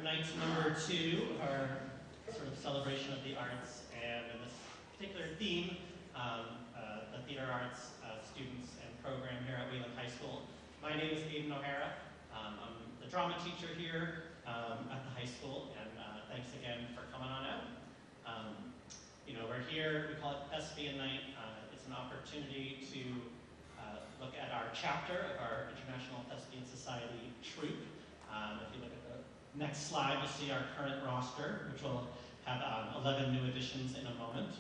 tonight's number 2, our sort of celebration of the arts, and in this particular theme, the theater arts students and program here at Wayland High School. My name is Aiden O'Hara. I'm the drama teacher here at the high school, and thanks again for coming on out. We're here, we call it Thespian Night. It's an opportunity to look at our chapter of our International Thespian Society troupe. If you look at the next slide, you'll see our current roster, which will have 11 new additions in a moment.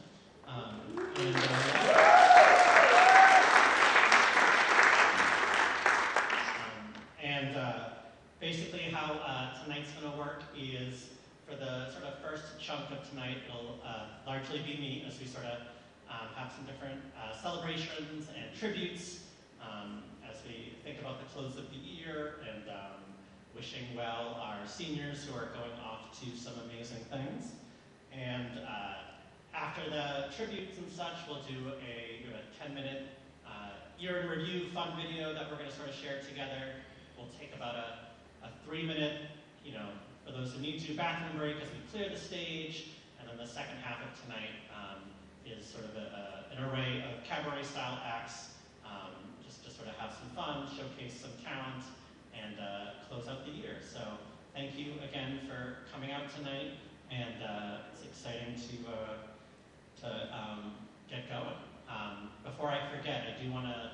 Basically how tonight's going to work is, for the sort of first chunk of tonight, it'll largely be me as we sort of have some different celebrations and tributes as we think about the close of the year and wishing well our seniors who are going off to some amazing things. And after the tributes and such, we'll do a 10-minute year in review fun video that we're going to sort of share together. We'll take about a 3-minute, for those who need to, bathroom break as we clear the stage. And then the second half of tonight is sort of an array of cabaret-style acts, just to sort of have some fun, showcase some talent, and close out the year. So thank you again for coming out tonight, and it's exciting to get going. Before I forget, I do want to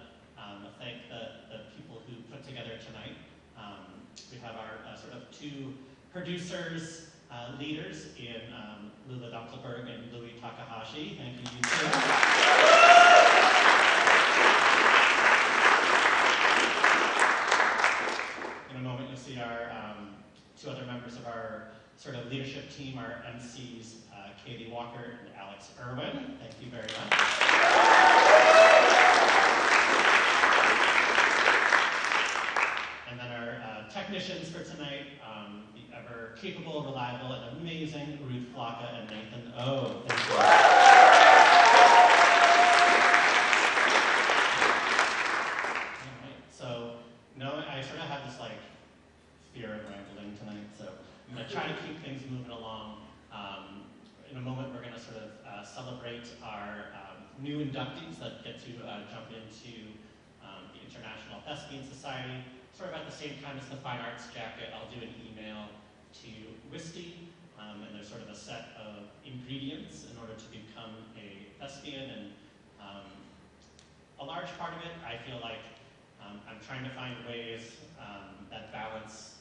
thank the people who put together tonight. We have our sort of 2 producers, leaders in Lula Dunkelberg and Louis Takahashi. Thank you, you two. In a moment, you'll see our 2 other members of our sort of leadership team, our MCs, Katie Walker and Alex Irwin. Thank you very much. And then our technicians for tonight, the ever capable, reliable, and amazing Ruth Flocka and Nathan O. Thank you. All right, so I sort of have this fear of rambling tonight, so I'm going to try to keep things moving along. In a moment, we're going to sort of celebrate our new inductees that get to jump into the International Thespian Society. Sort of at the same time as the Fine Arts Jacket, I'll do an email to WISTI, and there's sort of a set of ingredients in order to become a thespian, and a large part of it, I feel like I'm trying to find ways that balance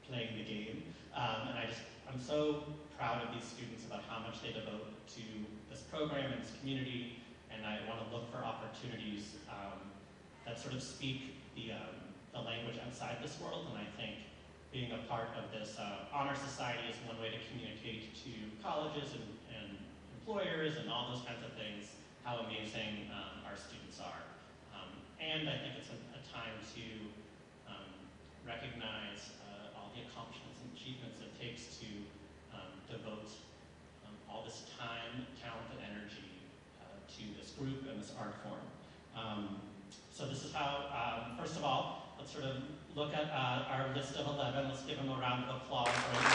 playing the game, and I'm so proud of these students about how much they devote to this program and this community, and I want to look for opportunities that sort of speak the language outside this world, and I think being a part of this honor society is one way to communicate to colleges and employers and all those kinds of things how amazing our students are. And I think it's a time to recognize all the accomplishments and achievements it takes to devote all this time, talent, and energy to this group and this art form. So this is how, first of all, let's sort of look at our list of 11. Let's give them a round of applause right now.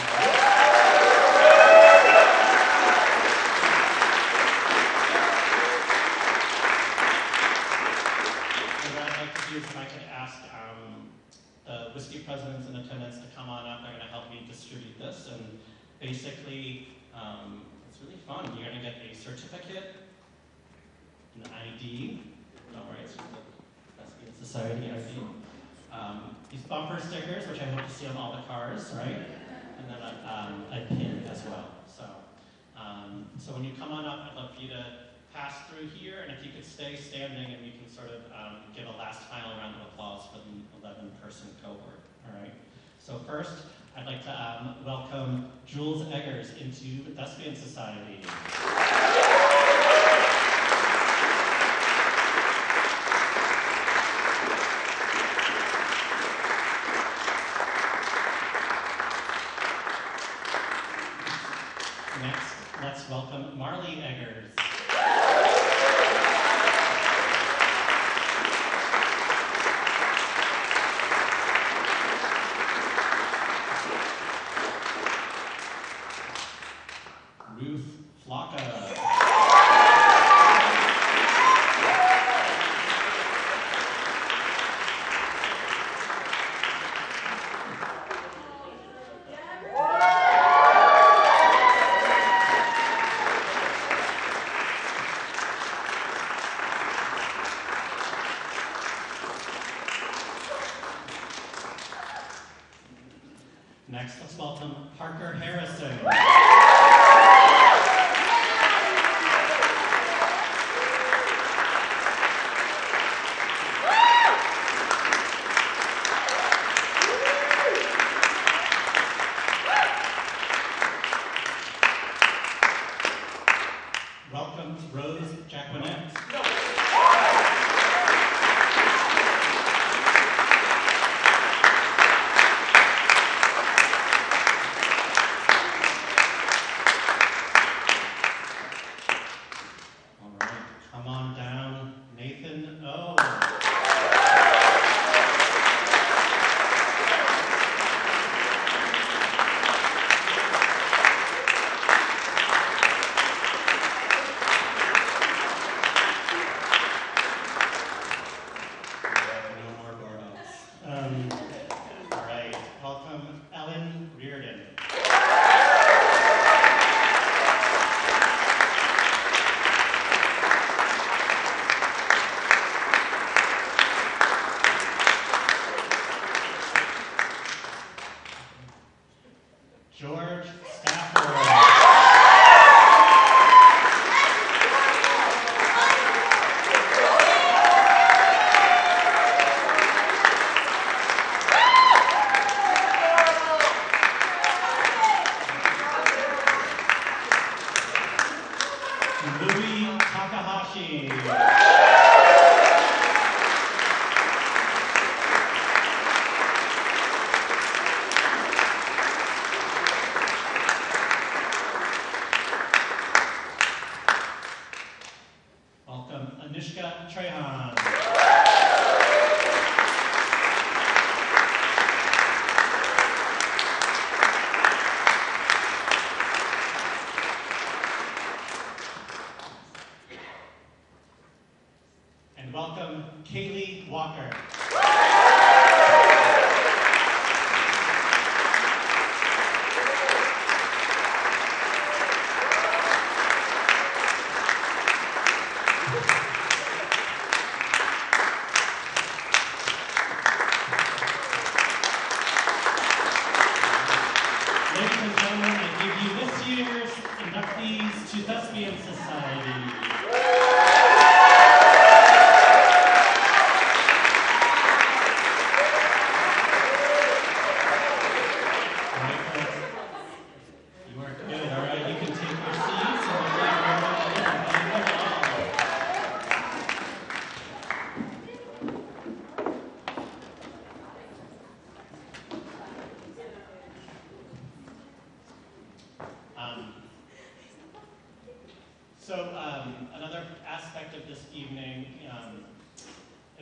And what I'd like to do is if I could ask the WISTI presidents in attendance to come on up. They're going to help me distribute this. And basically, it's really fun. You're going to get a certificate, an ID. Don't worry, it's just the Thespian Society ID. These bumper stickers, which I hope to see on all the cars, right? And then a pin as well. So when you come on up, I'd love for you to pass through here, and if you could stay standing, and we can sort of give a last final round of applause for the 11-person cohort. All right. So first, I'd like to welcome Jules Eggers into the Thespian Society. Next, let's welcome Marley Eggers. Next, let's welcome Parker Harrison. Welcome Rose Jacquinette. To Thespian Society. You are good. All right, you can take your seats. Another aspect of this evening,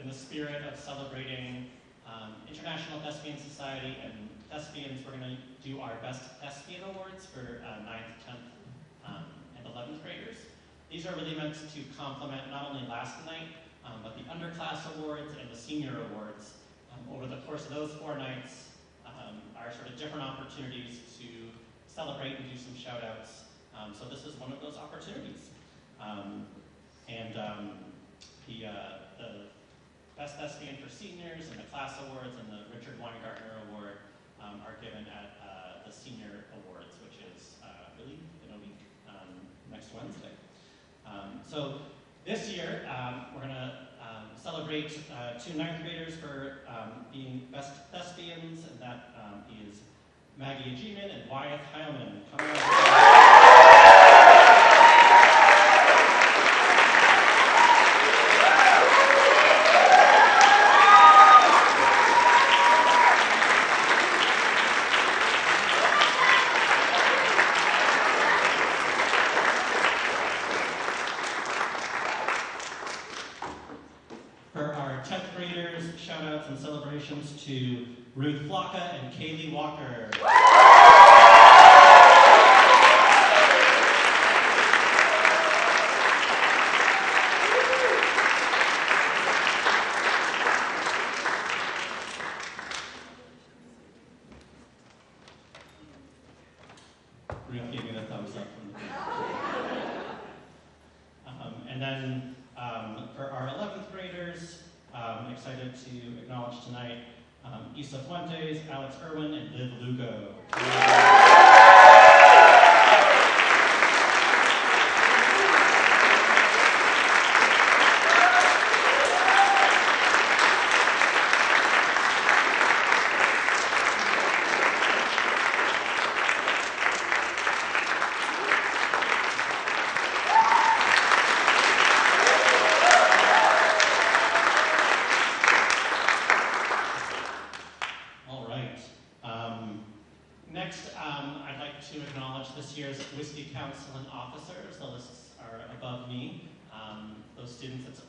in the spirit of celebrating International Thespian Society and thespians, we're going to do our Best Thespian Awards for 9th, 10th, and 11th graders. These are really meant to complement not only last night, but the underclass awards and the senior awards. Over the course of those 4 nights are sort of different opportunities to celebrate and do some shout outs. So this is one of those opportunities. The Best Thespian for Seniors and the Class Awards and the Richard Weingartner Award are given at the Senior Awards, which is really in a week, next Wednesday. So this year, we're going to celebrate 2 9th graders for being Best Thespians, and that is Maggie Ajiman and Wyeth Heilman. Come on. Shout-outs and celebrations to Ruth Flocka and Kaylee Walker. Ruth gave me the thumbs up from the and then for our 11th graders, I'm excited to acknowledge tonight Isa Fuentes, Alex Irwin, and Liv Lugo.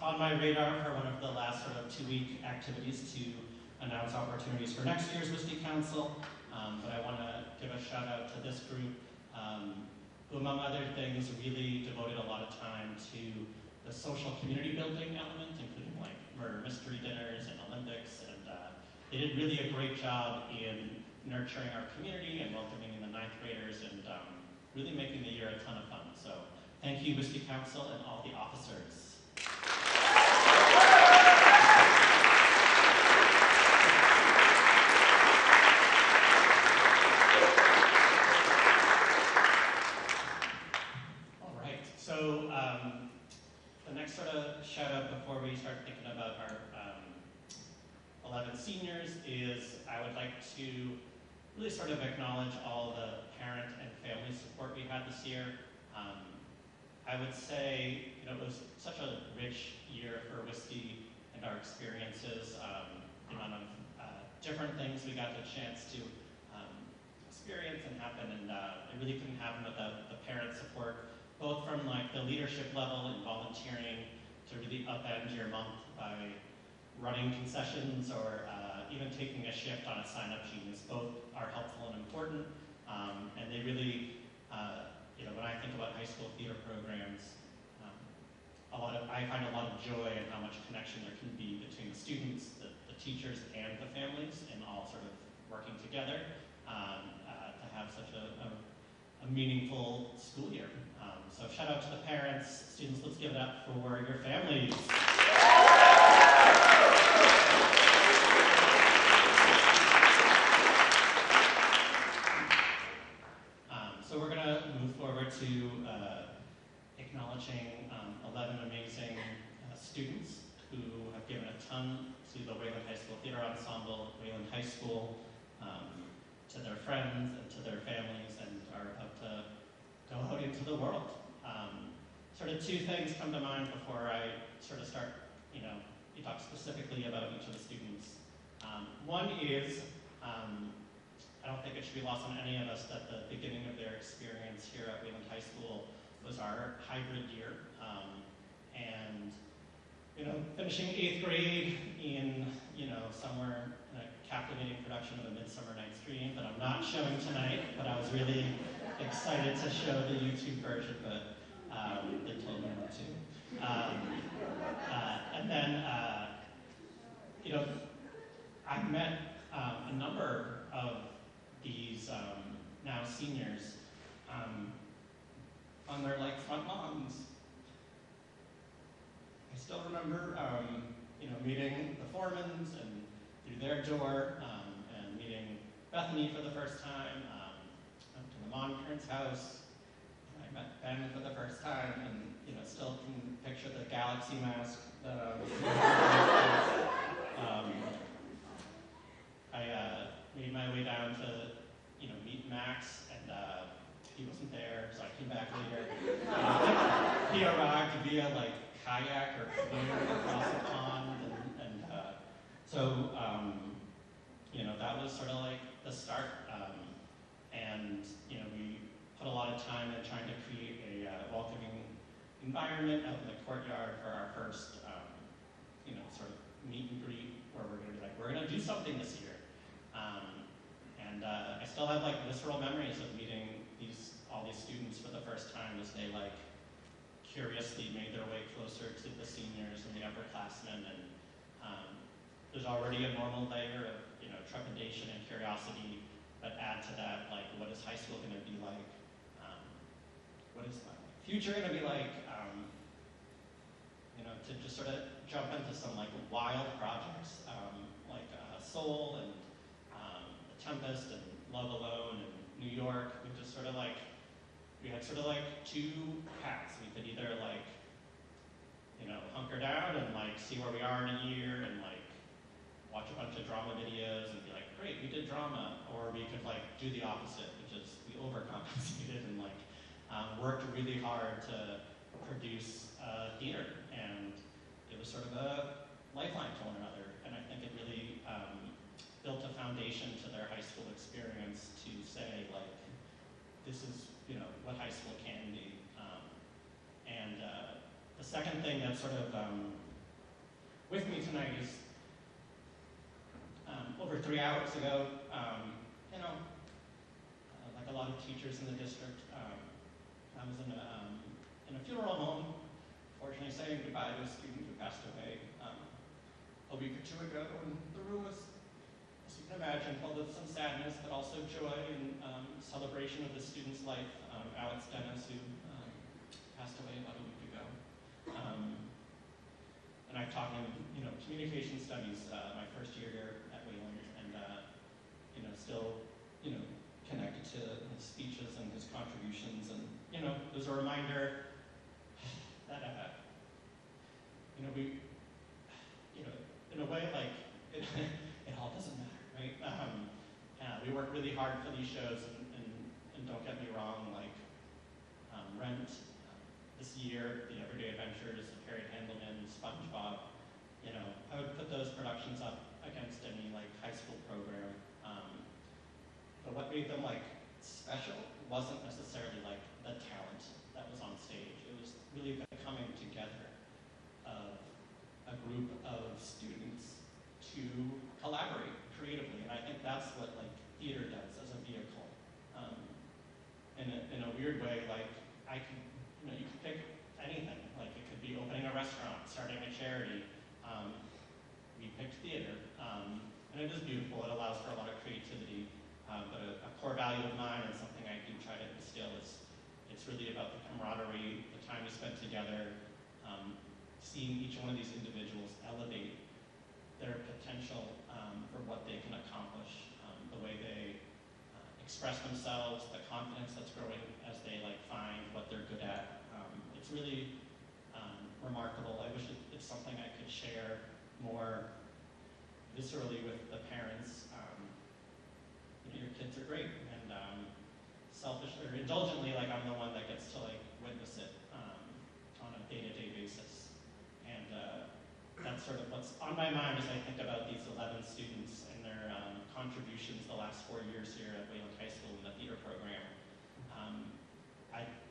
On my radar for one of the last sort of 2-week activities to announce opportunities for next year's WISTE Council, but I want to give a shout out to this group, who among other things really devoted a lot of time to the social community building element, including like murder mystery dinners and Olympics, and they did really a great job in nurturing our community and welcoming in the 9th graders and really making the year a ton of fun. So thank you, WISTE Council and all the officers. Before we start thinking about our 11 seniors is I would like to really sort of acknowledge all the parent and family support we had this year. I would say, it was such a rich year for WISTE and our experiences, the amount of different things we got the chance to experience and happen, and it really couldn't happen without the parent support, both from like the leadership level and volunteering to really upend your month by running concessions or even taking a shift on a sign-up genius. Both are helpful and important, and they really, when I think about high school theater programs, I find a lot of joy in how much connection there can be between the students, the teachers, and the families, and all sort of working together to have such a meaningful school year. So shout out to the parents, students, let's give it up for your families. So we're gonna move forward to acknowledging 11 amazing students who have given a ton to the Wayland High School Theater Ensemble, Wayland High School, to their friends and to their families, and are about to go out into the world. Sort of 2 things come to mind before I sort of start, you talk specifically about each of the students. One is, I don't think it should be lost on any of us that the beginning of their experience here at Wayland High School was our hybrid year. And, finishing 8th grade in, somewhere in a captivating production of A Midsummer Night's Dream that I'm not showing tonight, but I was really excited to show the YouTube version, but they told me not to. And then, I've met a number of these now seniors on their front lawns. I still remember, meeting the Foremans and through their door, and meeting Bethany for the first time, up to the Monkerns' house. I met Ben for the first time, and still can picture the galaxy mask that I made my way down to meet Max, and he wasn't there, so I came back later. He arrived via kayak or canoe across the pond, and so that was sort of the start, and we put a lot of time in trying to create a welcoming environment out in the courtyard for our first sort of meet and greet, where we're going to be we're going to do something this year, and I still have visceral memories of meeting all these students for the first time as they curiously made their way closer to the seniors and the upperclassmen, and there's already a normal layer of trepidation and curiosity, but add to that what is high school going to be like? What is my future going to be like? To just sort of jump into some wild projects like Soul and sort of like two paths. We could either like, you know, hunker down and like see where we are in a year and like watch a bunch of drama videos and be like, great, we did drama. Or we could like do the opposite, which is we overcompensated and like worked really hard to produce theater. And it was sort of a lifeline to one another. And I think it really built a foundation to their high school experience to say like, this is, you know, what high school can be. The second thing that's sort of with me tonight is over 3 hours ago, you know, like a lot of teachers in the district, I was in a funeral home, fortunately saying goodbye to a student who passed away a week or two ago, and the room was, as you can imagine, filled with some sadness, but also joy and celebration of the student's life. Alex Dennis, who passed away about a week ago. And I've taught him, you know, communication studies my first year here at Wayland, and you know, still, you know, connected to his speeches and his contributions, and you know, it was a reminder that you know, we, you know, in a way, like it all doesn't matter, right? We work really hard for these shows, and don't get me wrong, like Rent. This year, The Everyday Adventures of Harriet Handelman, SpongeBob, you know, I would put those productions up against any like high school program. But what made them like special wasn't necessarily like the talent that was on stage. It was really the coming together of a group of students to collaborate creatively, and I think that's what like theater does as a vehicle. In a weird way, like I can. You know, you can pick anything. Like it could be opening a restaurant, starting a charity. We picked theater, and it is beautiful. It allows for a lot of creativity. But a core value of mine and something I do try to instill is it's really about the camaraderie, the time we spent together, seeing each one of these individuals elevate their potential for what they can accomplish, the way they express themselves, the confidence that's growing as they like find what they're good at. It's really remarkable. I wish it's something I could share more viscerally with the parents. You know, your kids are great, and selfish or indulgently, like I'm the one that gets to like witness it on a day-to-day basis. And that's sort of what's on my mind as I think about these 11 students and their contributions the last 4 years here at Wayland High School in the theater program.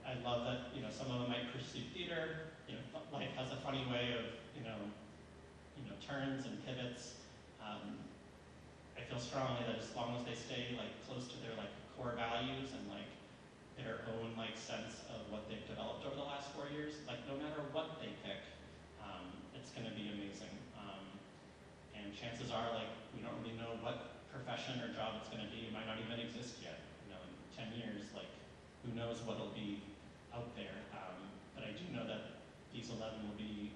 I love that, you know, some of them might pursue theater. You know, life has a funny way of, you know, turns and pivots. I feel strongly that as long as they stay like close to their like core values and like their own like sense of what they've developed over the last 4 years, like no matter what they pick, it's going to be amazing. And chances are, like, we don't really know what profession or job it's going to be. It might not even exist yet. You know, in 10 years, like, who knows what'll be out there. But I do know that these 11 will be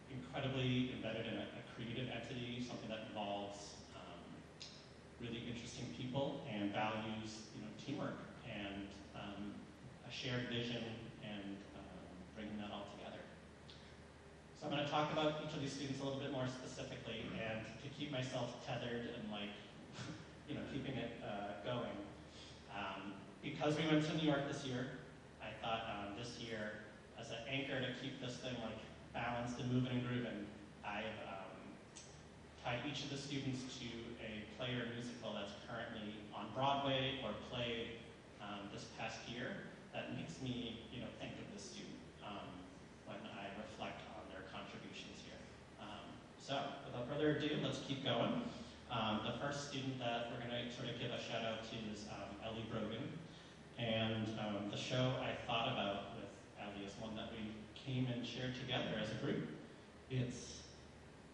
incredibly embedded in a creative entity, something that involves really interesting people and values, you know, teamwork and a shared vision and bringing that all together. So I'm going to talk about each of these students a little bit more specifically, and to keep myself tethered and like, you know, keeping it going. Because we went to New York this year, I thought this year, as an anchor to keep this thing like balanced and moving and grooving, I've tied each of the students to a play or musical that's currently on Broadway or played this past year that makes me, you know, think of this student when I reflect on their contributions here. So, without further ado, let's keep going. The first student that we're going to sort of give a shout out to is Ellie Brogan. And the show I thought about with Ellie is one that we came and shared together as a group. It's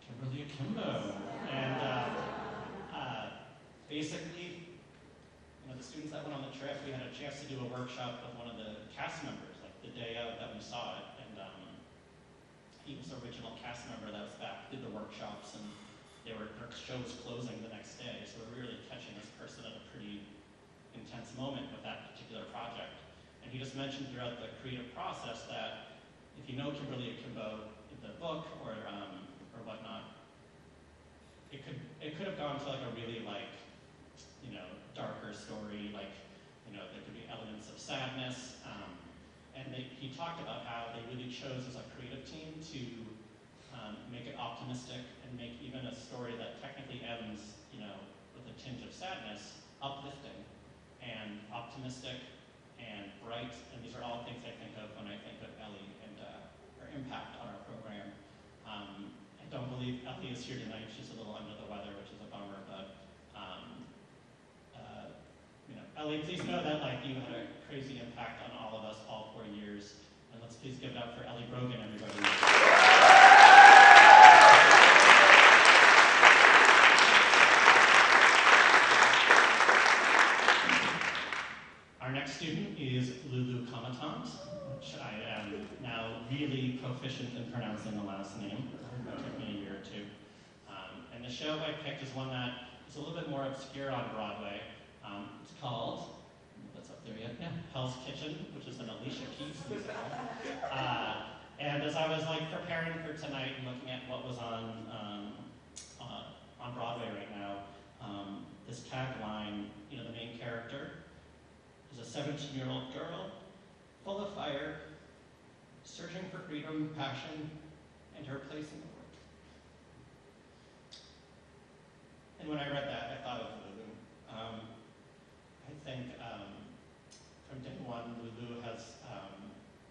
Kimberly Akimbo. And basically, you know, the students that went on the trip, we had a chance to do a workshop with one of the cast members, like the day out that we saw it. And he was the original cast member that was back, did the workshops, and their show was closing the next day. So we're really catching this person at a pretty intense moment with that particular project. And he just mentioned throughout the creative process that if you know Kimberly Akimbo, the book or whatnot, it could have gone to like a really like, you know, darker story, like, you know, there could be elements of sadness. And he talked about how they really chose as a creative team to make it optimistic and make even a story that technically ends, you know, with a tinge of sadness, uplifting and optimistic and bright. And these are all things I think of when I think of Ellie and her impact on our program. I don't believe Ellie is here tonight. She's a little under the weather, which is a bummer, but you know, Ellie, please know that like you had a crazy impact on all of us all 4 years. And let's please give it up for Ellie Brogan, everybody. Our next student is Lulu Comatant, which I am now really proficient in pronouncing the last name. It took me a year or two. And the show I picked is one that is a little bit more obscure on Broadway. It's called, that's up there yet, yeah, Hell's Kitchen, which is an Alicia Keys musical. And as I was like preparing for tonight and looking at what was on Broadway right now, this tagline, you know, the main character is a 17-year-old girl, full of fire, searching for freedom, passion, and her place in the world. And when I read that, I thought of Lulu. I think from day one, Lulu has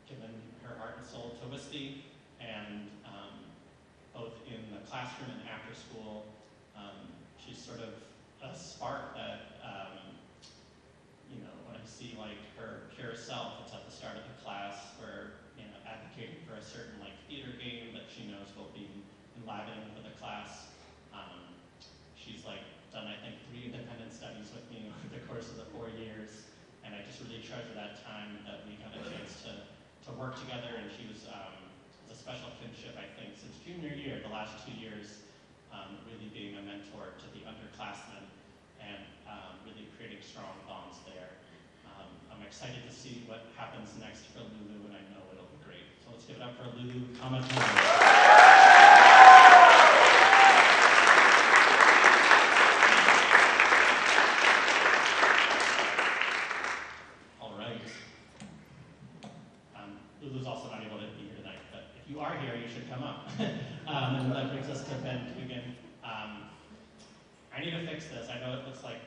given her heart and soul to Whiskey, and both in the classroom and after school, she's sort of a spark that, you know, when I see like her pure self, it's at the start of the class where, you know, advocating for a certain like theater game that she knows will be enlivening for the class. She's like done, I think, 3 independent studies with me over the course of the 4 years, and I just really treasure that time that we got a chance to work together. And she was a special kinship, I think, since junior year, the last 2 years, really being a mentor to the underclassmen and really creating strong bonds there. I'm excited to see what happens next for Lulu, and I know it'll be great. So let's give it up for Lulu Comatant. Lulu's also not able to be here tonight, but if you are here, you should come up. And that brings us to Ben Dugan. I need to fix this. I know it looks like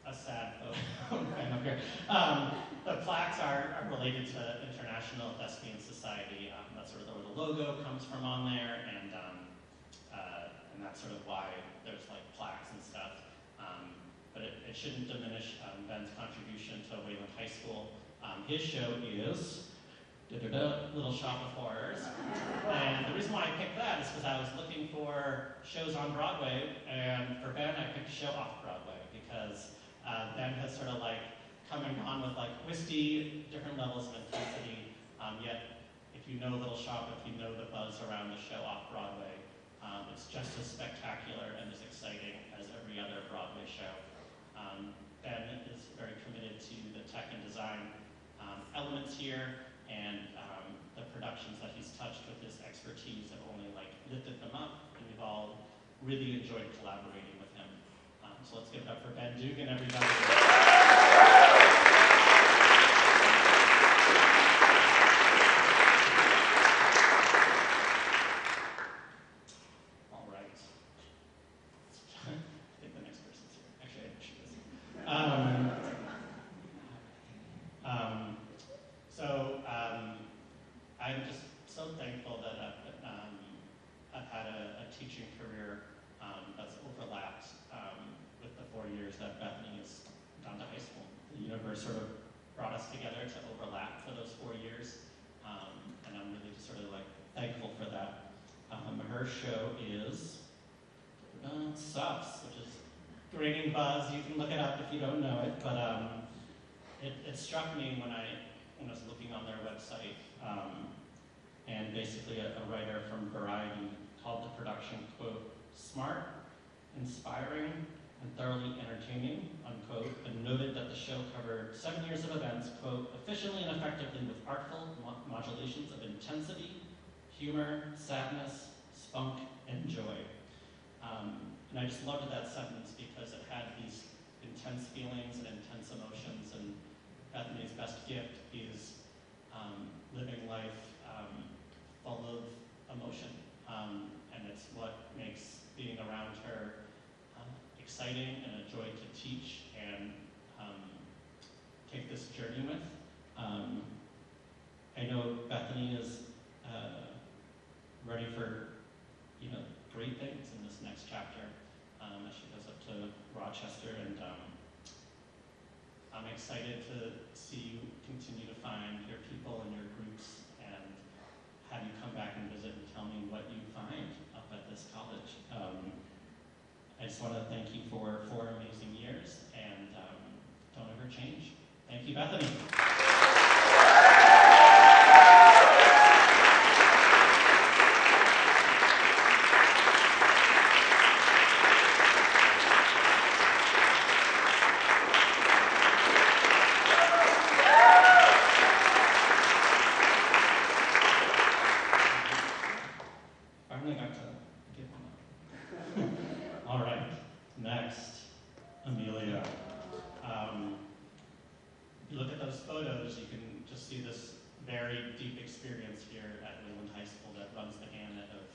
a sad photo. I'm up here. The plaques are related to International Thespian Society. That's sort of where the logo comes from on there, and that's sort of why there's like plaques and stuff. But it shouldn't diminish Ben's contribution to Wayland High School. His show is Little Shop of Horrors. And the reason why I picked that is because I was looking for shows on Broadway, and for Ben, I picked a show off Broadway because Ben has sort of like come and gone with like Whiskey, different levels of intensity, yet if you know Little Shop, if you know the buzz around the show off Broadway, it's just as spectacular and as exciting as every other Broadway show. Ben is very committed to the tech and design elements here, and the productions that he's touched with his expertise have only like lifted them up, and we've all really enjoyed collaborating with him. So let's give it up for Ben Dugan, everybody. All right. I think the next person's here. Actually, I think she is. I'm just so thankful that I've had a teaching career that's overlapped with the 4 years that Bethany has gone to high school. The universe sort of brought us together to overlap for those 4 years, and I'm really just sort of like thankful for that. Her show is Sucks, which is gaining buzz. You can look it up if you don't know it, but it struck me when I was looking on their website, and basically a writer from Variety called the production, quote, smart, inspiring, and thoroughly entertaining, unquote, and noted that the show covered 7 years of events, quote, efficiently and effectively with artful modulations of intensity, humor, sadness, spunk, and joy. And I just loved that sentence because it had these intense feelings and intense emotions, and Bethany's best gift is living life full of emotion. And it's what makes being around her exciting and a joy to teach and take this journey with. I know Bethany is ready for great things in this next chapter as she goes up to Rochester, and I'm excited to see you continue to find your people and your groups and have you come back and visit and tell me what you find up at this college. I just want to thank you for 4 amazing years, and don't ever change. Thank you, Bethany. Finally got to give one up. All right, next, Amelia. If you look at those photos, you can just see this very deep experience here at Wayland High School that runs the gamut of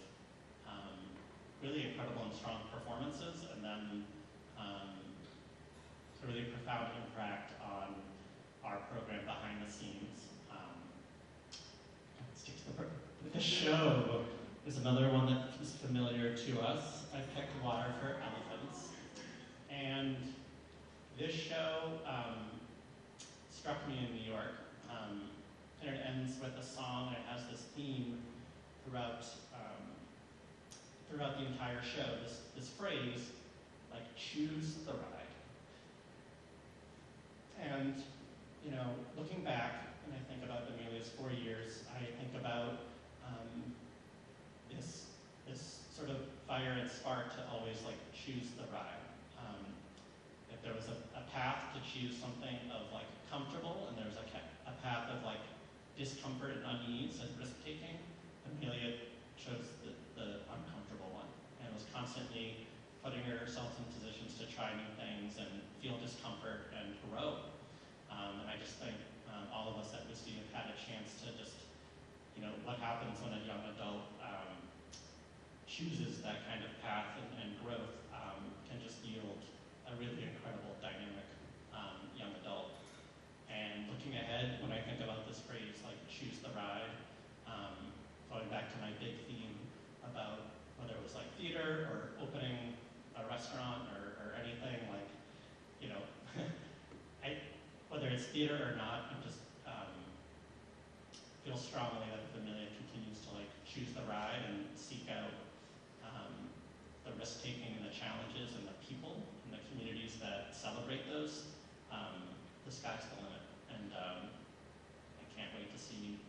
really incredible and strong performances, and then a really profound impact on our program behind the scenes. Let's stick to the show is another one that is familiar to us. I picked Water for Elephants, and this show struck me in New York, and it ends with a song, and it has this theme throughout the entire show, this phrase, like, choose the ride. And, looking back, when I think about Amelia's 4 years, I think about this sort of fire and spark to always, like, choose the ride. If there was a path to choose something of, like, comfortable, and there was a path of, like, discomfort and unease and risk-taking, Amelia chose the uncomfortable one, and was constantly putting herself in positions to try new things and feel discomfort and grow. And I just think all of us at WISD have had a chance to just, what happens when a young adult chooses that kind of path and growth can just yield a really incredible, dynamic young adult. And looking ahead, when I think about this phrase, like, choose the ride, going back to my big theme about whether it was like theater or opening a restaurant or anything, like, whether it's theater or not, I just feel strongly that Amelia continues to, like, choose the ride and seek out the risk-taking and the challenges and the people and the communities that celebrate those. The sky's the limit, and I can't wait to see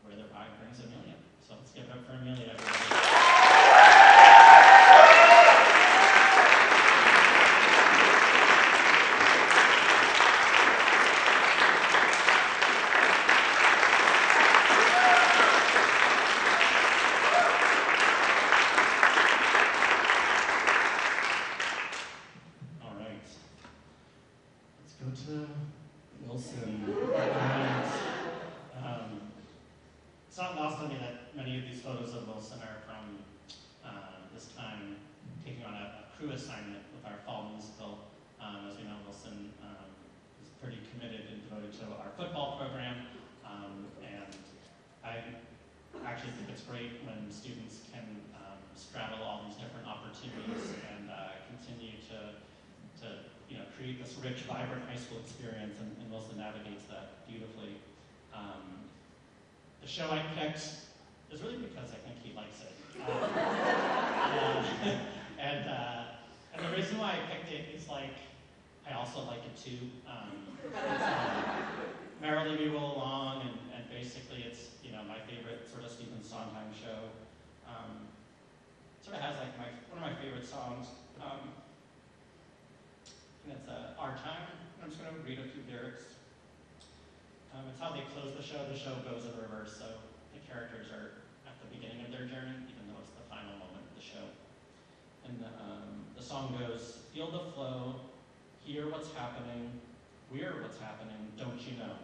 where the ride brings Amelia. So let's give it up for Amelia, everybody. It's not lost on me that many of these photos of Wilson are from this time taking on a crew assignment with our fall musical. As we know, Wilson is pretty committed and devoted to our football program, and I actually think it's great when students can straddle all these different opportunities and continue to create this rich, vibrant high school experience, and Wilson navigates that beautifully. The show I picked is really because I think he likes it. And the reason why I picked it is, like, I also like it too. Merrily We Roll Along, and basically it's, my favorite sort of Stephen Sondheim show. Sort of has, like, one of my favorite songs. that's how they close the show. The show goes in reverse, so the characters are at the beginning of their journey, even though it's the final moment of the show. And the song goes, feel the flow, hear what's happening, we're what's happening, don't you know?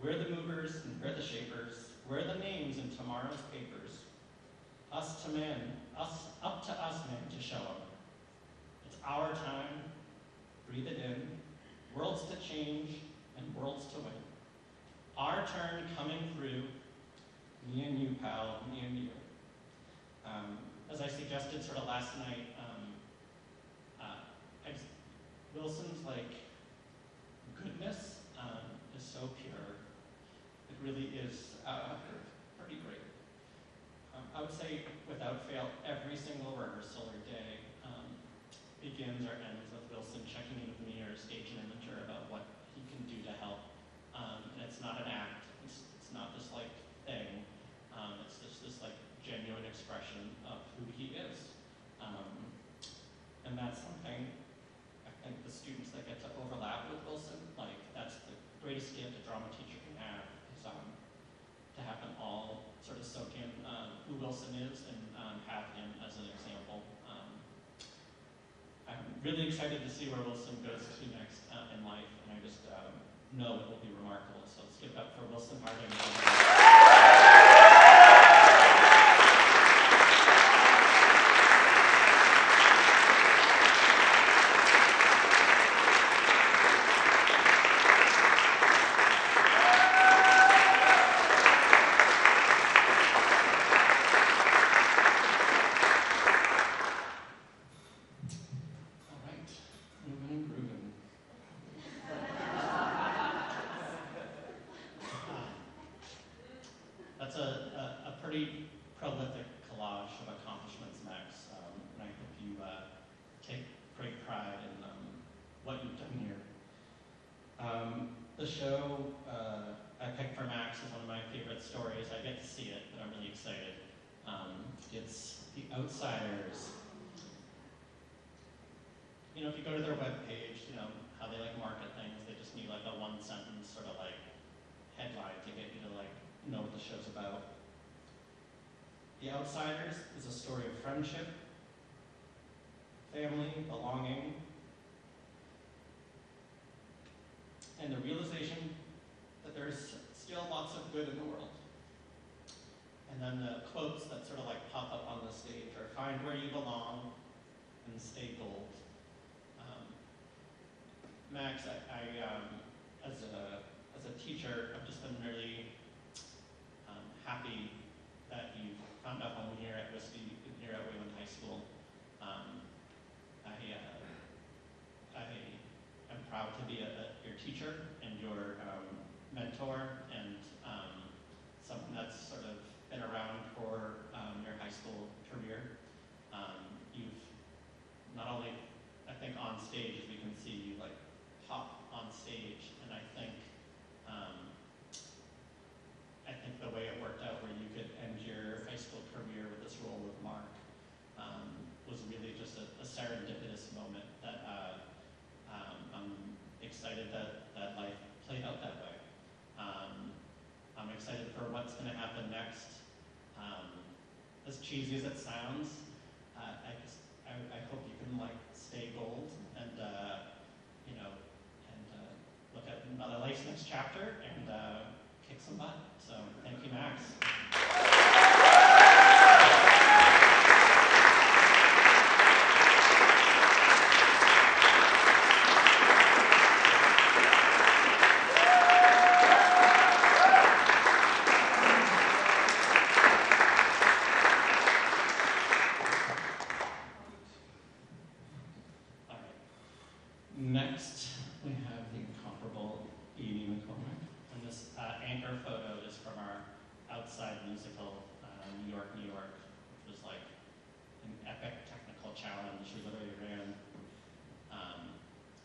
We're the movers and we're the shapers, we're the names in tomorrow's papers. Us to man, up to us, man, to show 'em. It's our time, breathe it in, worlds to change and worlds to win. Our turn coming through, me and you, pal, me and you. As I suggested sort of last night, Wilson's goodness is so pure. It really is pretty great. I would say, without fail, every single rehearsal or day begins or ends with Wilson checking in with me or stage manager about what he can do to help. And it's not an act. It's not this thing. It's just this genuine expression of who he is. And that's something I think the students that get to overlap with Wilson, that's the greatest gift a drama teacher can have, is to have them all sort of soak in who Wilson is and have him as an example. I'm really excited to see where Wilson goes to next in life, and I just know it will be remarkable. So let's give it up for Wilson Harding. That's a pretty prolific collage of accomplishments, Max, and I hope you take great pride in what you've done here. The show I picked for Max is one of my favorite stories. I get to see it, but I'm really excited. It's The Outsiders. You know, if you go to their webpage, you know, how they market things, they just need a one-sentence sort of headline to get you to know what the show's about. The Outsiders is a story of friendship, family, belonging, and the realization that there's still lots of good in the world. And then the quotes that sort of pop up on the stage are find where you belong and stay gold. Max, as a teacher, I've just been really happy that you found a home here at Wayland High School. I'm proud to be your teacher and your mentor and someone that's sort of been around for your high school career. You've not only, I think, on stage, as we can see, you pop on stage, and I think the way it worked out, where you could end your high school career with this role with Mark, was really just a serendipitous moment that I'm excited that life played out that way. I'm excited for what's going to happen next. As cheesy as it sounds, I hope you can stay gold and look at another life's next chapter and kick some butt. So thank you, Max. Next, we have the incomparable Amy McCormick. And this anchor photo is from our outside musical, New York, which was an epic technical challenge. We literally ran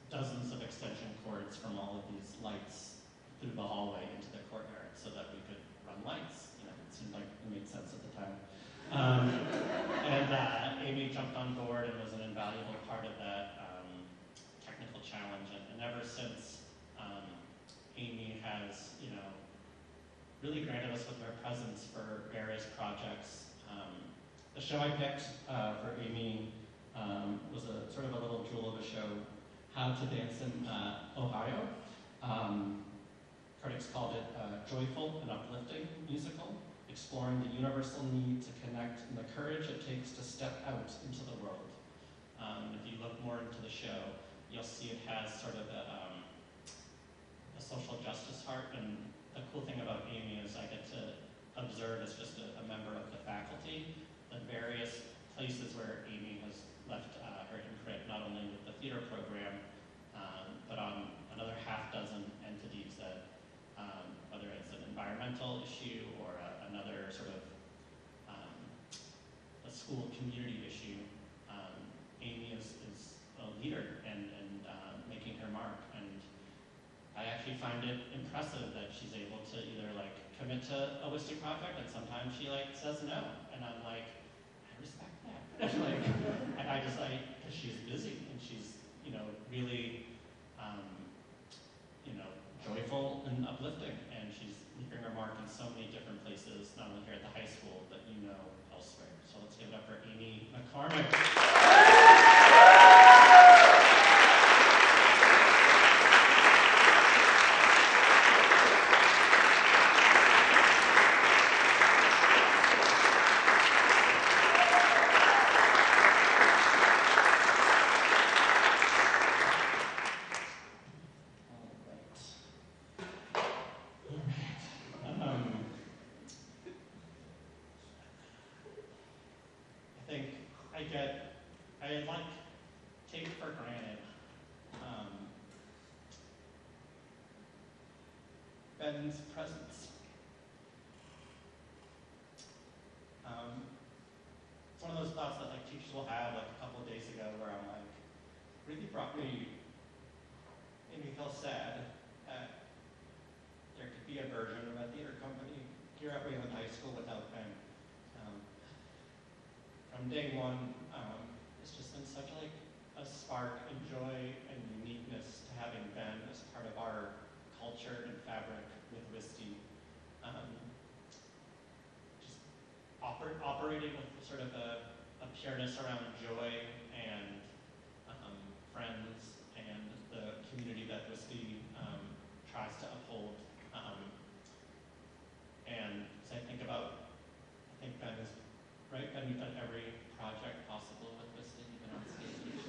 dozens of extension cords from all of these lights through the hallway into the courtyard so that we could run lights. You know, it seemed like it made sense at the time. And Amy jumped on board and was an invaluable part of that technical challenge, and ever since, Amy has really granted us with their presence for various projects. The show I picked for Amy was a sort of a little jewel of a show, How to Dance in Ohio. Critics called it a joyful and uplifting musical, exploring the universal need to connect and the courage it takes to step out into the world. If you look more into the show, you'll see it has sort of a social justice heart, and the cool thing about Amy is I get to observe as just a member of the faculty the various places where Amy has left her imprint, not only with the theater program, but on another half dozen entities that, whether it's an environmental issue or another sort of a school community issue, Amy is a leader and making her mark. And I actually find it impressive that she's able to either like commit to a WISTIC project and sometimes she like says no. And I'm like, I respect that. Like, I just like, because she's busy and she's, you know, really, you know, joyful and uplifting. And she's leaving her mark in so many different places, not only here at the high school, but you know, elsewhere. So let's give it up for Amy McCormick. I like take for granted Ben's presence. It's one of those thoughts that like teachers will have like a couple of days ago where I'm like, really brought me, made me feel sad that there could be a version of a theater company here at Wayland High School without Ben. From day one, it's just been such like a spark and joy and uniqueness to having Ben as part of our culture and fabric with WISTI. Just operating with sort of a pureness around joy and friends and the community that WISTI tries to uphold. And as I think Ben is right. Ben, you've done every project possible with WISTI, even on stage.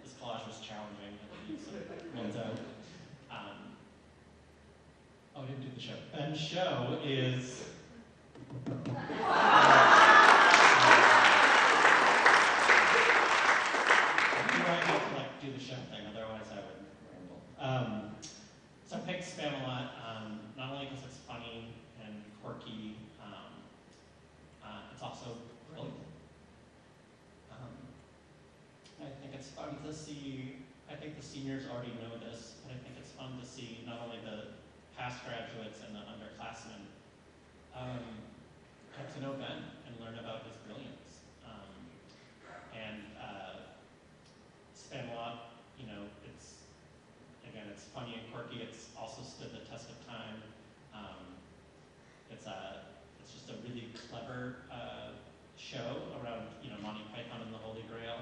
This collage was challenging. Oh, I didn't do the show. Ben's show is. I have to like do the show thing, otherwise I would ramble. So I picked Spamalot, not only because it's funny and quirky. It's also brilliant. I think it's fun to see, I think the seniors already know this, but I think it's fun to see not only the past graduates and the underclassmen get to know Ben and learn about his brilliance. Spamalot, you know, it's funny and quirky. It's also stood the test of time. It's just a really clever show around, you know, Monty Python and the Holy Grail,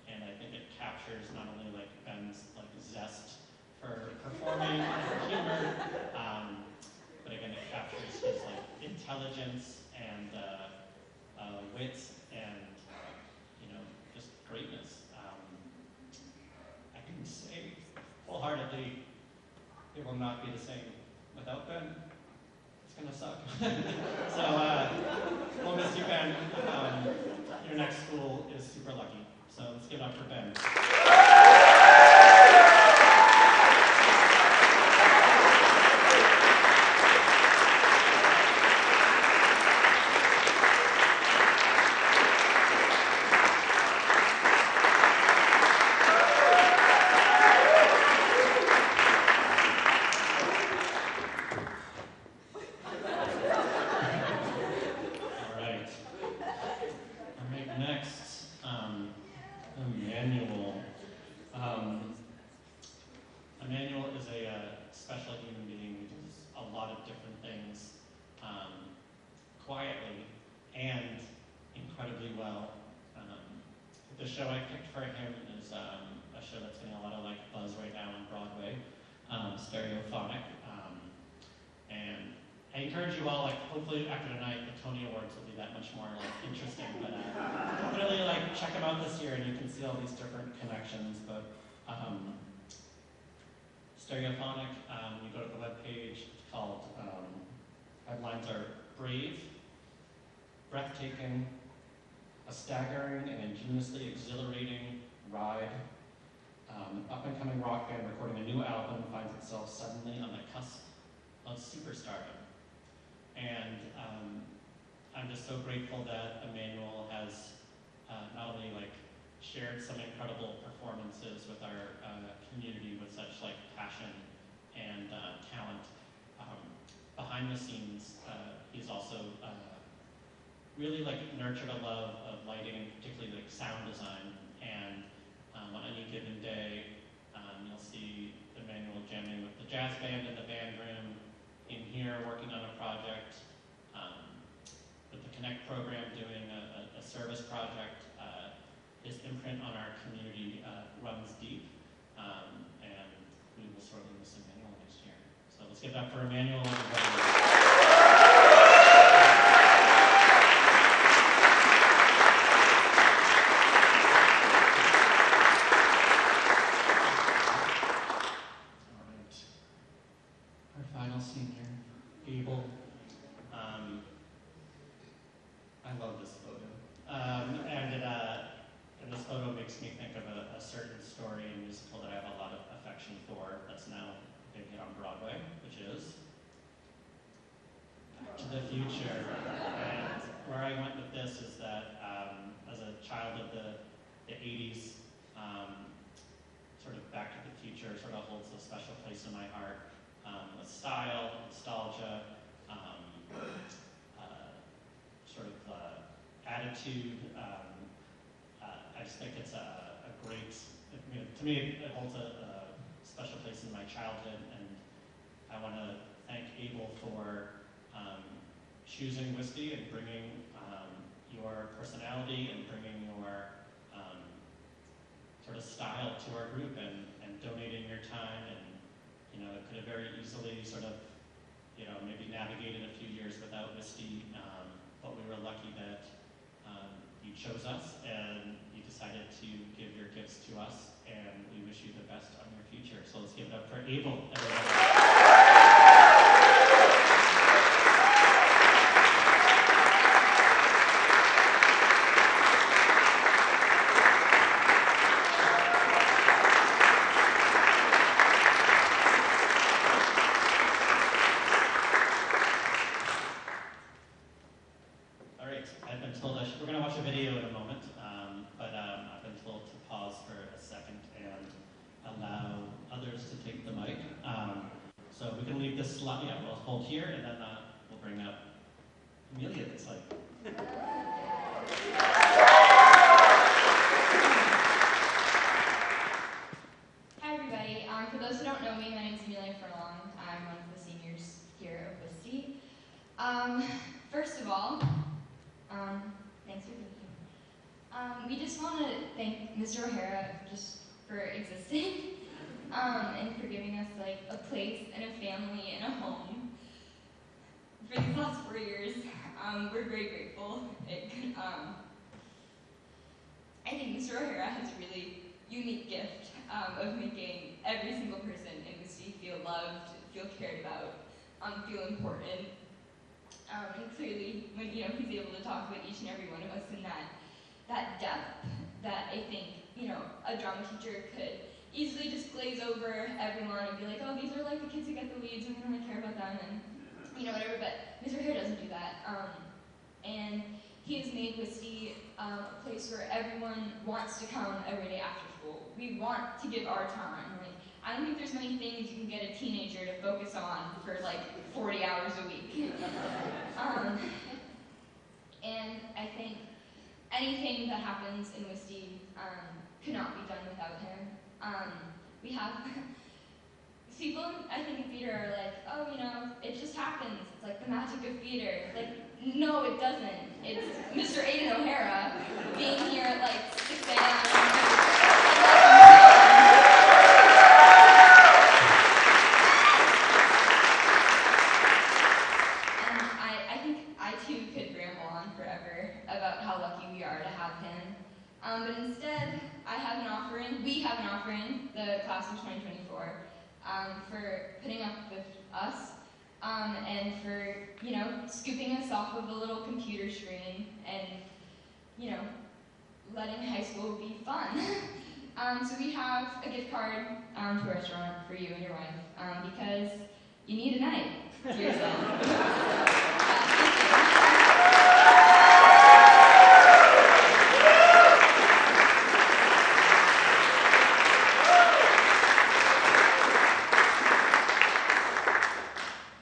and I think it captures not only like Ben's like zest for performing and for humor, but again it captures his like intelligence and wit and you know just greatness. I can say wholeheartedly, it will not be the same without Ben. It's gonna suck. So, we'll miss you, Ben. Your next school is super lucky. So let's give it up for Ben. Emmanuel is a special human being who does a lot of different things quietly and incredibly well. The show I picked for him is a show that's getting a lot of buzz right now on Broadway, Stereophonic. And I encourage you all, hopefully after tonight, the Tony Awards will be that much more interesting. But really check them out this year, and you can see all these different connections. But Stereophonic, you go to the webpage. It's called. Headlines are brave, breathtaking, a staggering and ingeniously exhilarating ride. An up-and-coming rock band recording a new album finds itself suddenly on the cusp of superstardom. And I'm just so grateful that Emmanuel has not only shared some incredible performances with our community with such passion and talent. Behind the scenes, he's also really nurtured a love of lighting and particularly sound design. And on any given day, you'll see Emmanuel jamming with the jazz band in the band room, in here working on a project, with the Connect program doing a service project. His imprint on our community runs deep, and we will sorely miss Emmanuel next year. So let's give it up for Emmanuel. The future. And where I went with this is that as a child of the 80s, sort of Back to the Future sort of holds a special place in my heart with style, nostalgia, sort of attitude. I just think it's a great, to me it holds a special place in my childhood, and I want to thank Abel for choosing Whiskey and bringing your personality and bringing your sort of style to our group, and donating your time. And it could have very easily sort of maybe navigated a few years without Whiskey, but we were lucky that you chose us and you decided to give your gifts to us, and we wish you the best on your future. So let's give it up for Abel, everybody. We're going to watch a video in a moment, but I've been told to pause for a second and allow others to take the mic. So we can leave this slide. Yeah, we'll hold here, and then we'll bring up Amelia this like. Hi everybody. For those who don't know me, my name is Amelia Furlong. I'm one of the seniors here at Whiskey. First of all, thanks for being here. We just want to thank Mr. O'Hara just for existing and for giving us a place and a family and a home for these last 4 years. We're very grateful. I think Mr. O'Hara has a really unique gift of making every single person in Whiskey feel loved, feel cared about, feel important. And clearly, when he's able to talk about each and every one of us in that depth, that I think a drama teacher could easily just glaze over everyone and be like, oh, these are the kids who get the leads, and we don't really care about them, and whatever. But Mr. O'Hara doesn't do that, and he has made Whiskey a place where everyone wants to come every day after school. We want to give our time. I don't think there's many things you can get a teenager to focus on for 40 hours a week. And I think anything that happens in Whiskey could not be done without him. We have people, I think, in theater are oh, it just happens. It's the magic of theater. No, it doesn't. It's Mr. Aiden O'Hara being here at like 6 a.m. I think I too could ramble on forever about how lucky we are to have him. But instead, we have an offering, the class of 2024, for putting up with us, and for, scooping us off of a little computer screen and, letting high school be fun. So we have a gift card to a restaurant for you and your wife, because you need a night to yourself.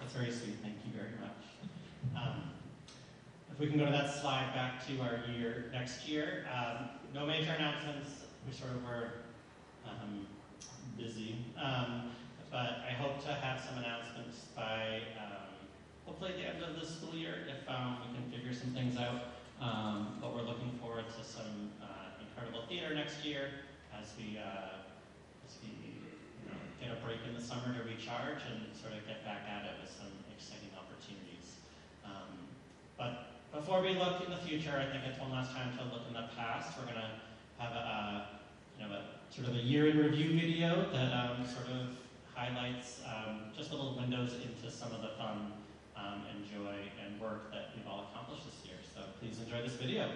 That's very sweet. Thank you very much. If we can go to that slide back to our next year. No major announcements. We sort of were busy. But I hope to have some announcements by hopefully the end of the school year if we can figure some things out. But we're looking forward to some incredible theater next year as we get a break in the summer to recharge and sort of get back at it with some exciting opportunities. But before we look in the future, I think it's one last time to look in the past. We're going to have a sort of a year in review video that sort of highlights just little windows into some of the fun and joy and work that we've all accomplished this year. So please enjoy this video.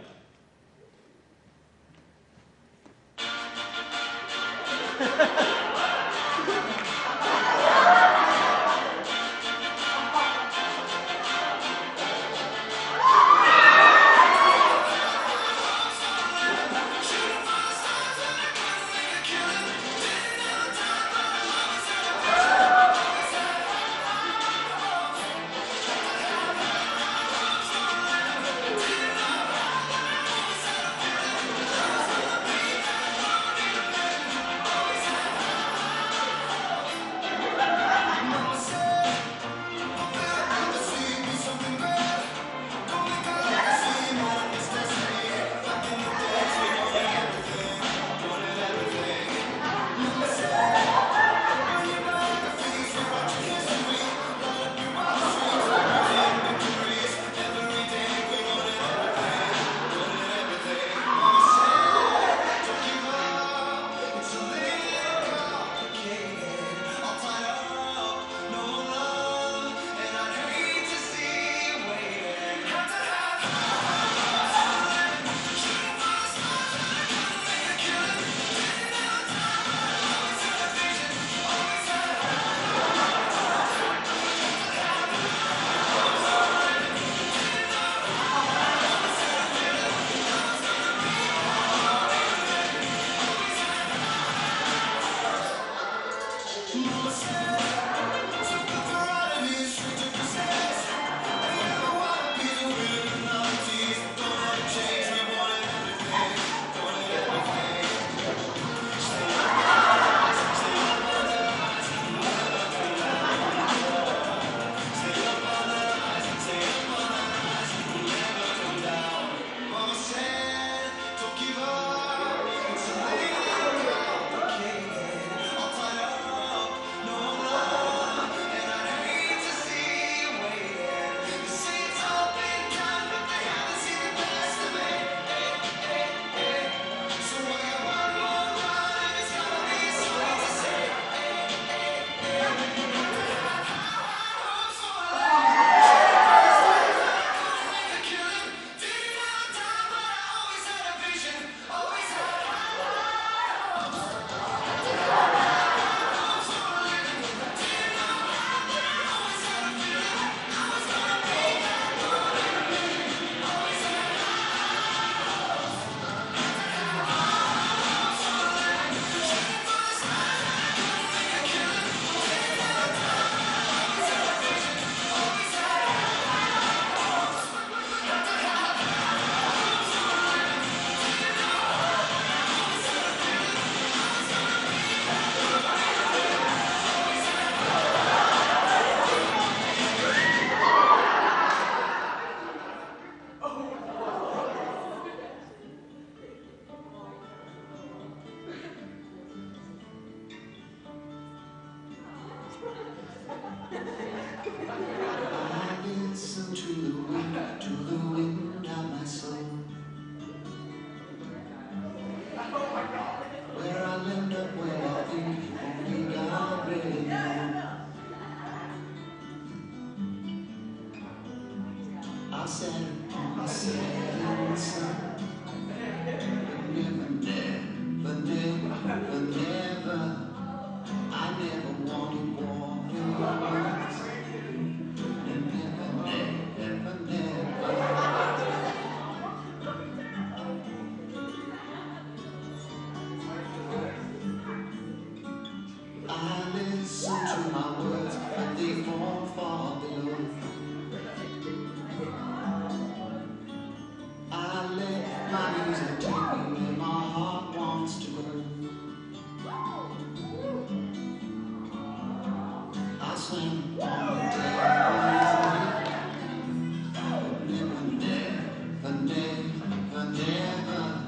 I listen to the wind of my soul. Where I end up, where I think only God really knows. I said it on the setting sun, but never, I never wanted water. I listen to my words, but they fall far below. I let my music take me where my heart wants to go. I swim on the day, never, never.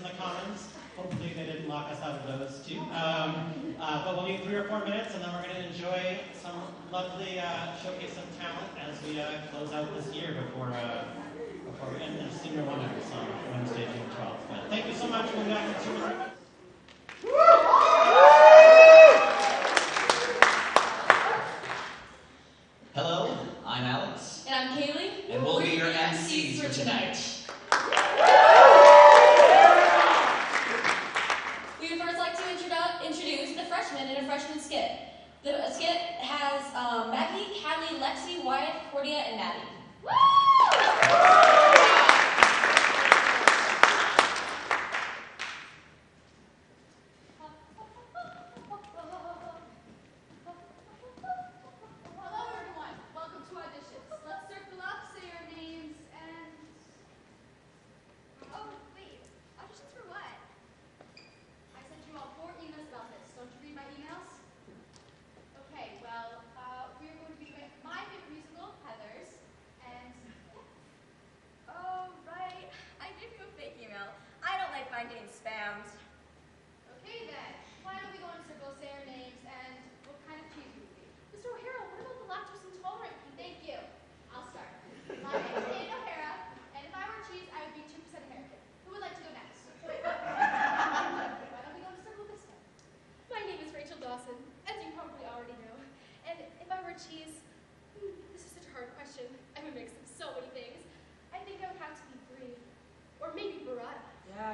the Commons. Hopefully they didn't lock us out of those too. But we'll need 3 or 4 minutes, and then we're going to enjoy some lovely showcase of talent as we close out this year before we end the Senior Wonders on Wednesday, June 12th. But thank you so much. We'll be back in 2 minutes. Hello, I'm Alex. And I'm Kaylee. And we'll be your MCs for tonight. We would first like to introduce the freshmen in a freshman skit. The skit has Maggie, Hadley, Lexi, Wyatt, Cordia, and Maddie.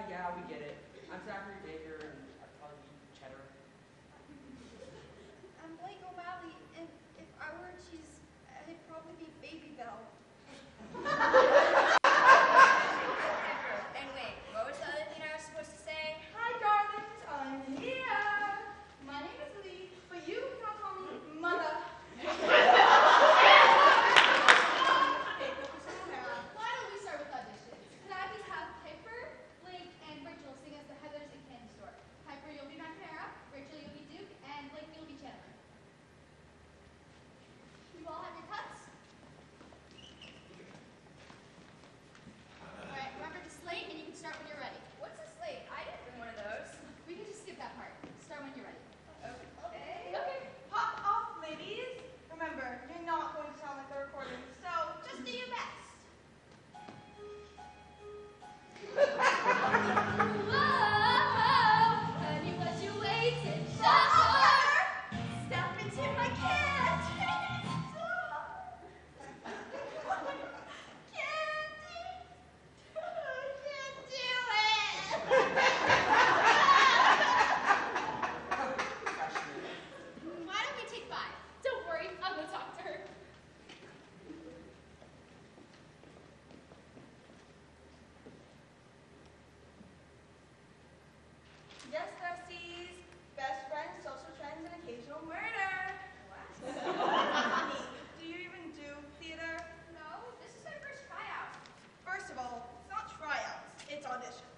Yeah, we get it. I'm Zachary Baker, and I'd probably be cheddar. I'm Blake O'Malley, and if I were cheese, I'd probably be Baby Bell. And wait, what was the other thing I was supposed to say? Hi, darlings, I'm here. My name is Lee, but you can call me Mother. Why don't we start with auditions? Can I please have Piper, Blake, and Rachel sing us the Heathers and Candy Store? Piper, you'll be McNamara, Rachel, you'll be Duke, and Blake, you'll be Chandler. You all have your cuts? Alright, remember the slate, and you can start when you're ready. What's a slate? I didn't bring one of those. We can just skip that part. Start when you're ready. Okay. Pop off, ladies. Remember, you're not going to sound like the recording, so just do your best. Whoa, honey, what you waiting for? Step into my cat. Candy. I can't do it. Why don't we take 5? Don't worry, I'll go talk to her. Yes, besties. Best friends, social trends, and occasional murder. Do you even do theater? No, this is our first tryout. First of all, it's not tryouts, it's auditions.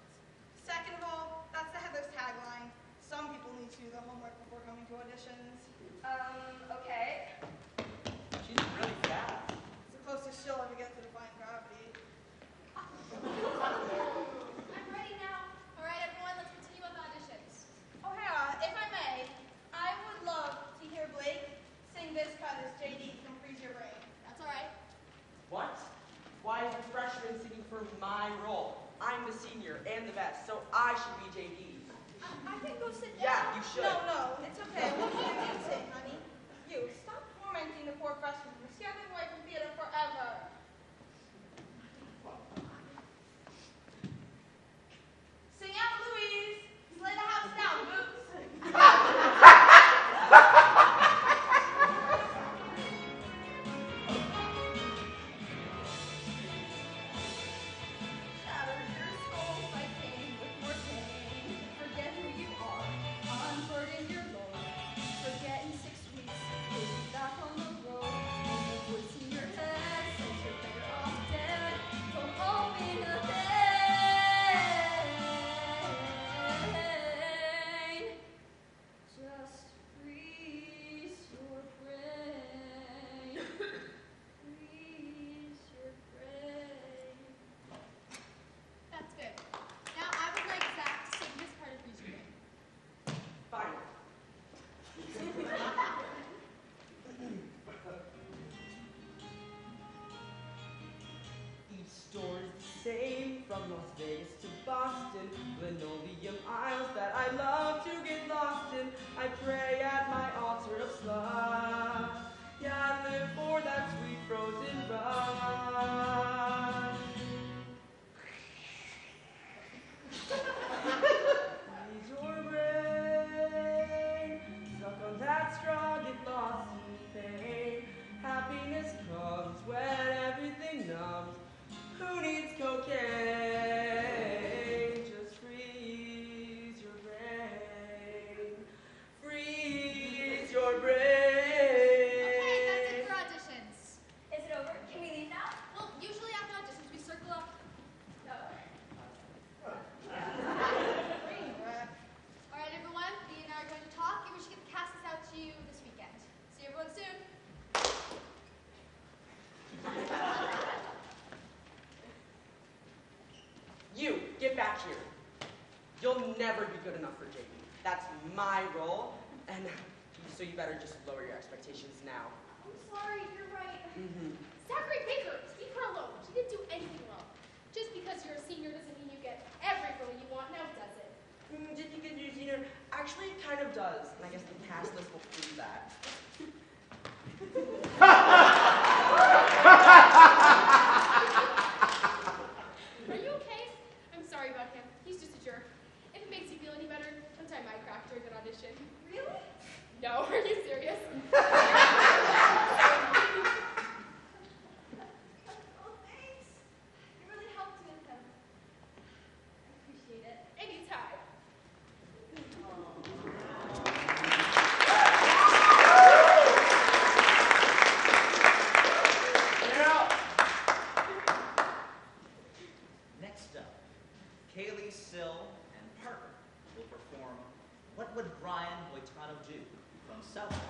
Second of all, that's the Heather's tagline. Some people need to do the homework before coming to auditions. Okay. She's really fast. It's the closest she'll ever get to defying gravity. I'm ready now. All right, everyone, let's continue with auditions. O'Hara, if I may, I would love to hear Blake sing this cut as JD from Freeze Your Brain. That's all right. What? Why is the freshman singing for my role? I'm the senior and the best, so I should be JD. I can go sit Yeah, down. you should. No, it's okay. We'll hear you sing, honey. You, stop tormenting the poor freshmen. We're scaring away from theater forever. Sing out, Louise. Lay the house down, Boots. Shatter your soul by pain with more pain. Forget who you are. Unburden your load. Forget in 6 weeks. You'll be back on the road. And the voice in your head says you're get back here. You'll never be good enough for JV. That's my role, and so you better just lower your expectations now. I'm sorry, you're right. Mm-hmm. Zachary Baker, leave her alone. She didn't do anything wrong. Just because you're a senior doesn't mean you get every role you want now, does it? Did you get your senior? Actually, it kind of does, and I guess the cast list will prove that. Are you okay? I'm sorry about him. He's just a jerk. If it makes you feel any better, one time I cracked during an audition. Really? No, are you serious? Oh, thanks. You really helped me with him. I appreciate it. Anytime. Next up, Kaylee, Sill, and Parker will perform What Would Brian Boitano Do from South Park.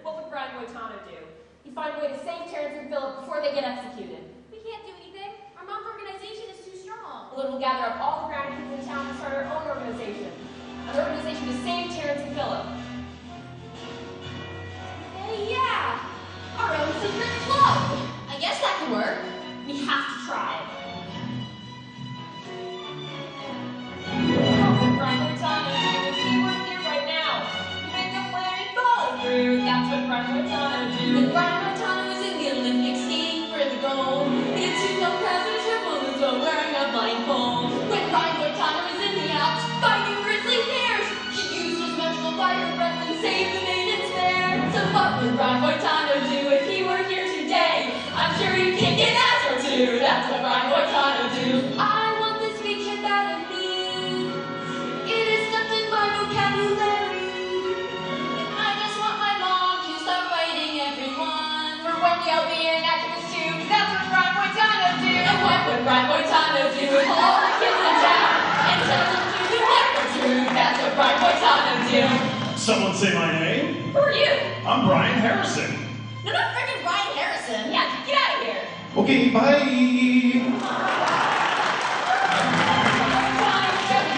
What would Brian Boitano do? He'd find a way to save Terrence and Philip before they get executed. We can't do anything. Our mom's organization is too strong. Well, then we'll gather up all the ground kids in town and start our own organization. An organization to save Terrence and Philip. Hey, yeah. Our own secret club. I guess that could work. We have to try. What would Brian Boitano do if he were here right now? He'd make a plan and follow through. That's what Brian Boitano do. When Brian Boitano was in the Olympics skating for the gold, he had two no pads and a triple as well wearing a blindfold. When Brian Boitano was in the Alps fighting grizzly bears, he used his magical fire breath and saved the maidens there. So what would Brian Boitano do if he were here today? I'm sure you can get an answer too. That's what Brian Boitano do. I want this feature out of me. It is stuck in my vocabulary. I just want my mom to stop fighting everyone. For when you'll be an activist too. That's what Brian Boitano do. And what would Brian Boitano do with all the kids in town? And tell them to do never true. That's what Brian Boitano do. Someone say my name? Who are you? I'm Brian Harrison. No, not freaking Brian Harrison. Yeah, get out of here. Okay, bye.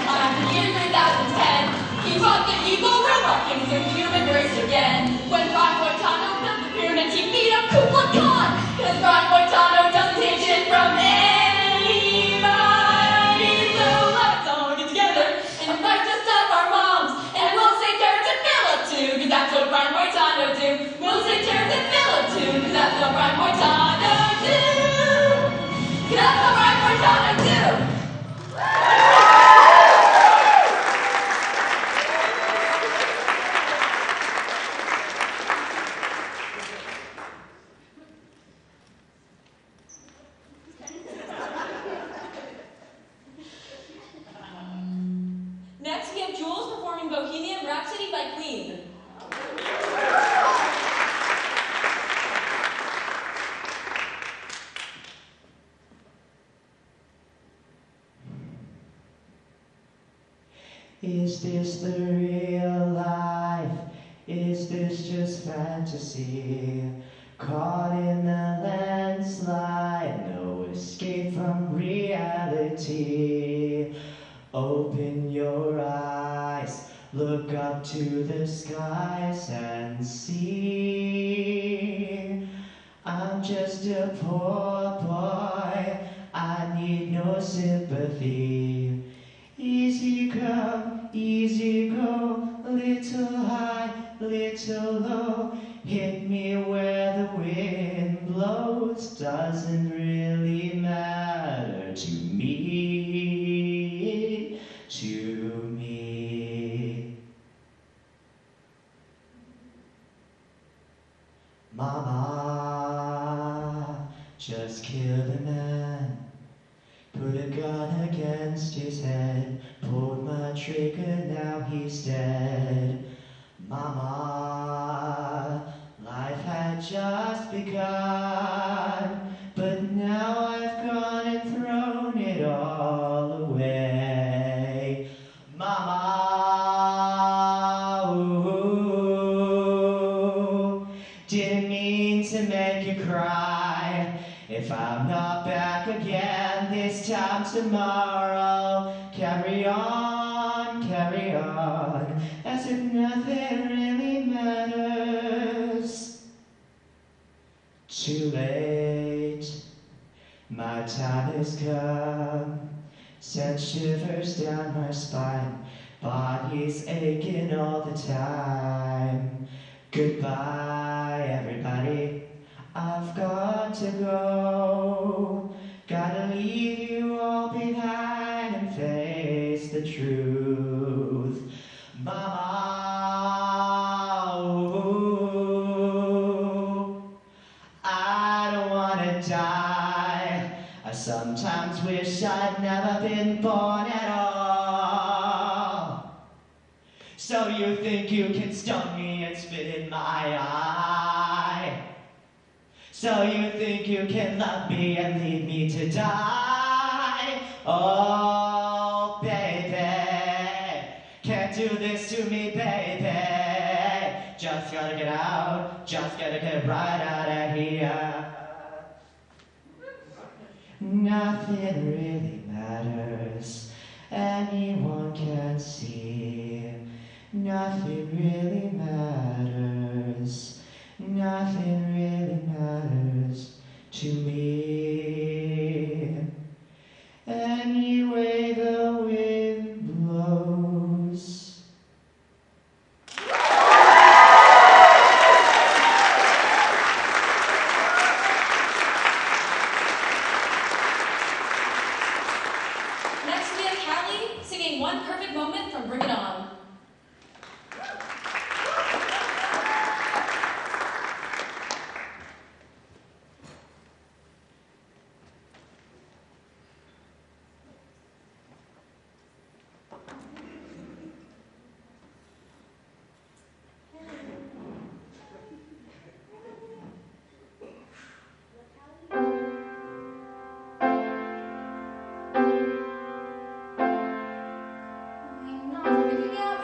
Time in the year 3010, he brought the evil robot kings into human race again. When Brian Boitano built the pyramids, he beat up Kublai Khan. Cause Brian Boitano doesn't take shit from anybody. So let's all get together and fight to stop our moms. And we'll say Terrence and Philip too, cause that's what Brian Boitano do. We'll say Terrence and Philip too, cause that's what Brian Boitano do. Cause that's what Brian Boitano do. Next, we have Jules performing Bohemian Rhapsody by Queen. Is this the real life? Is this just fantasy? Caught in a landslide, no escape from reality. Open your eyes, look up to the skies and see. I'm just a poor boy, I need no sympathy. Easy come, easy go, little high, little low. Hit me where the wind blows, doesn't really matter to me, to me. Mama, just kill the man. Put a gun against his head, pulled my trigger, now he's dead. Mama, life had just begun, but now I've gone and thrown it all away. Mama, ooh, didn't mean to make you cry. If I'm not back again this time tomorrow, carry on, as if nothing really matters. Too late, my time has come, sent shivers down my spine, body's aching all the time. Goodbye, everybody, I've got to go. Gotta leave you all behind and face the truth. Mama, ooh, I don't wanna die. I sometimes wish I'd never been born at all. So you think you can stun me and spit in my eye? So you think you can love me and leave me to die? Oh, baby, can't do this to me, baby. Just gotta get out, just gotta get right out of here. Nothing really matters, anyone can see. Nothing really matters, nothing really matters to me. Anyway the wind blows. Next we have Callie singing One Perfect Moment from Bring It On. I'm not picking up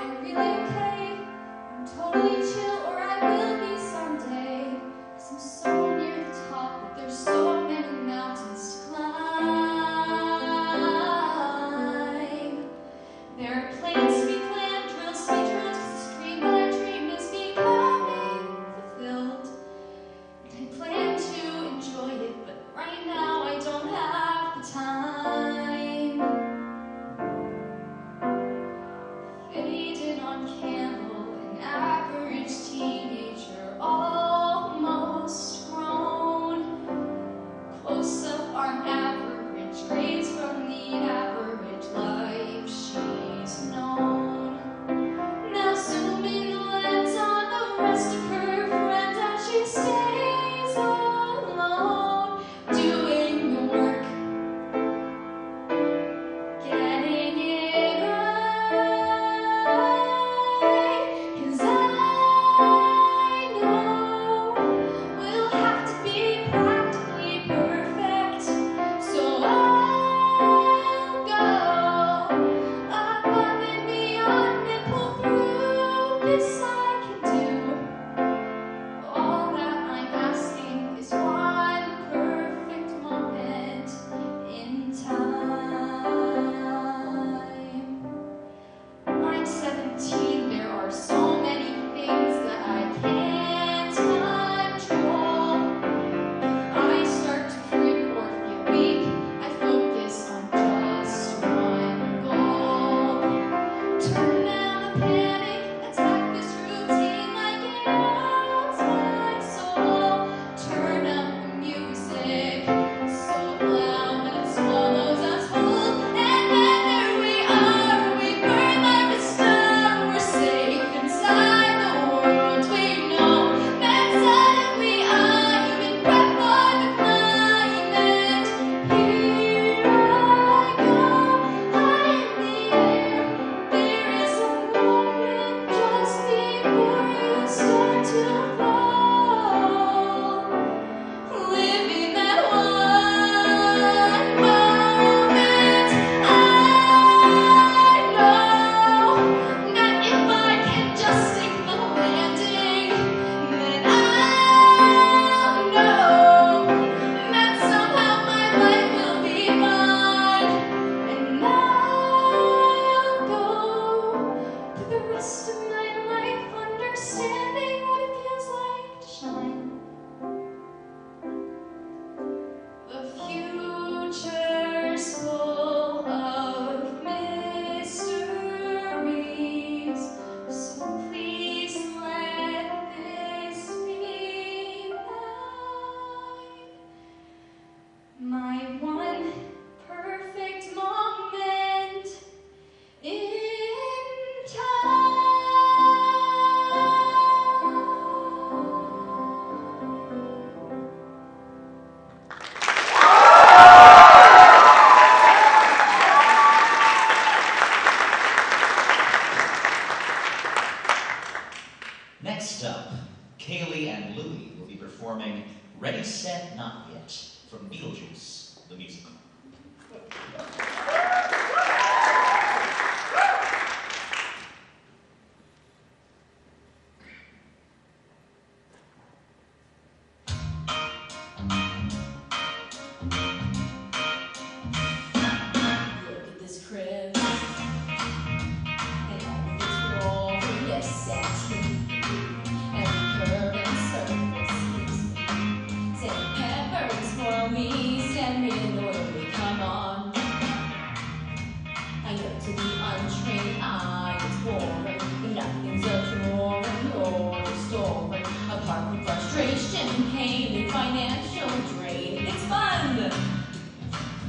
boring, and nothing's a chore when you're restoring. Apart from frustration, pain, and financial drain, it's fun!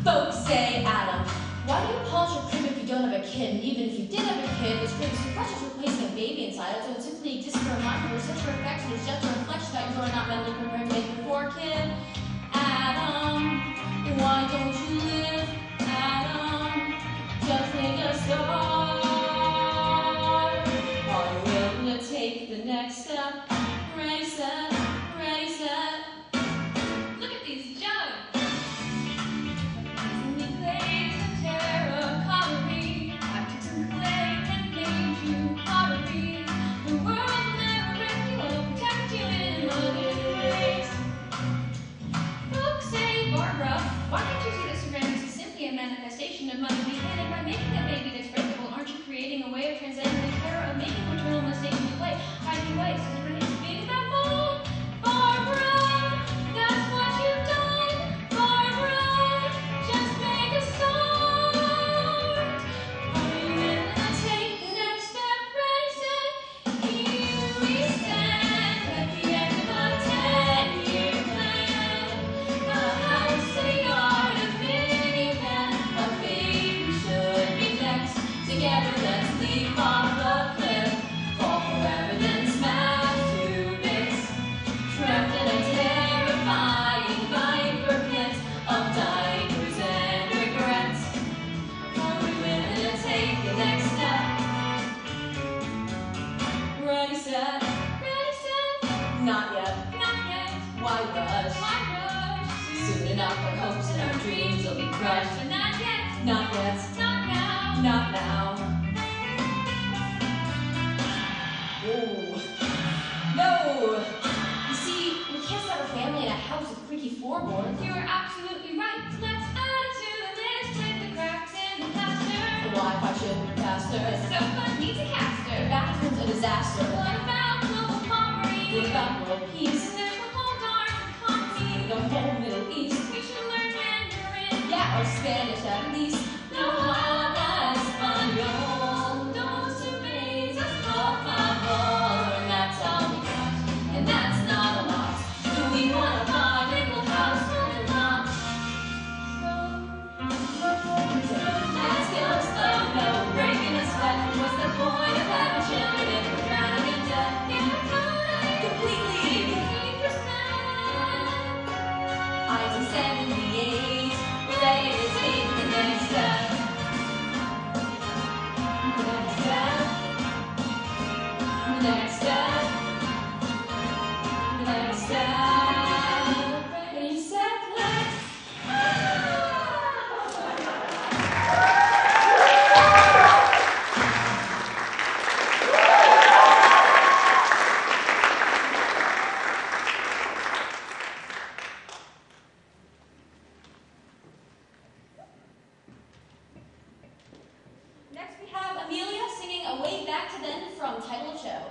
Folks say, Adam, why do you polish your crib if you don't have a kid? And even if you did have a kid, this crib is too precious replacing a baby inside it, so it simply exists for a reminder of such your affection is just a reflection that you are not mentally prepared to make before a kid. Adam, why don't you live? Adam, just make a start. Are you willing to take the next step? Ready, set, ready, set. Look at these jugs. Why can't you see that ceramics is simply a manifestation of money beheaded by making a baby that's breakable? Aren't you creating a way of transcending the terror of making maternal mistakes in play? Hiding away, so the brain is being that mold. Barbara, that's what you've done. Barbara, just make a start. Are you willing to take the next step? Ready, set, here we stand at the end of a 10-year plan. A house, a yard, a minivan, a baby should be next. Together, let's leap off the cliff, fall forever, then smash to bits. Trapped in a terrifying viper pit of diapers and regrets. Are we willing to take the next step? Ready, set, not yet, not yet. Why rush? Why rush? Soon enough, our hopes and our dreams will be crushed. But not yet, not yet, not now, not now. Oh, no! You see, we can't start a family in a house with creaky floorboards. You are absolutely right. Let's add it to the list with the cracks in the plaster. The Wi-Fi shouldn't be faster. The sofa needs a caster. The bathroom's a disaster. What about global poverty? What about world peace? And there's the whole darn economy. The whole Middle East. We should learn Mandarin. Yeah, or Spanish at least. No habla español. Dos cervezas, por favor. That's all we got, and that's not a lot. Do we want a bilingual household or not? Let's go slow, no breaking a sweat. What's the point of having children if we're drowning in debt? Completely 50%. I'm 78, ready to take the next step. Next step. Next step. Next step. Ready, set, let's. Next we have Amelia singing A Way Back to Then from Title of Show.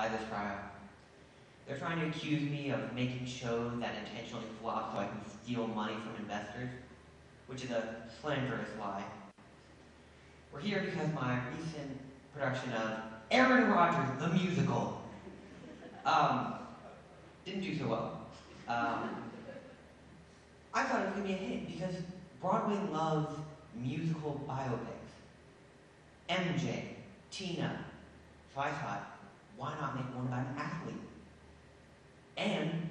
at this trial. They're trying to accuse me of making shows that intentionally flop so I can steal money from investors, which is a slanderous lie. We're here because my recent production of Aaron Rodgers, the musical, didn't do so well. I thought it was going to be a hit because Broadway loves musical biopics. MJ, Tina. So I thought, why not make one about an athlete? And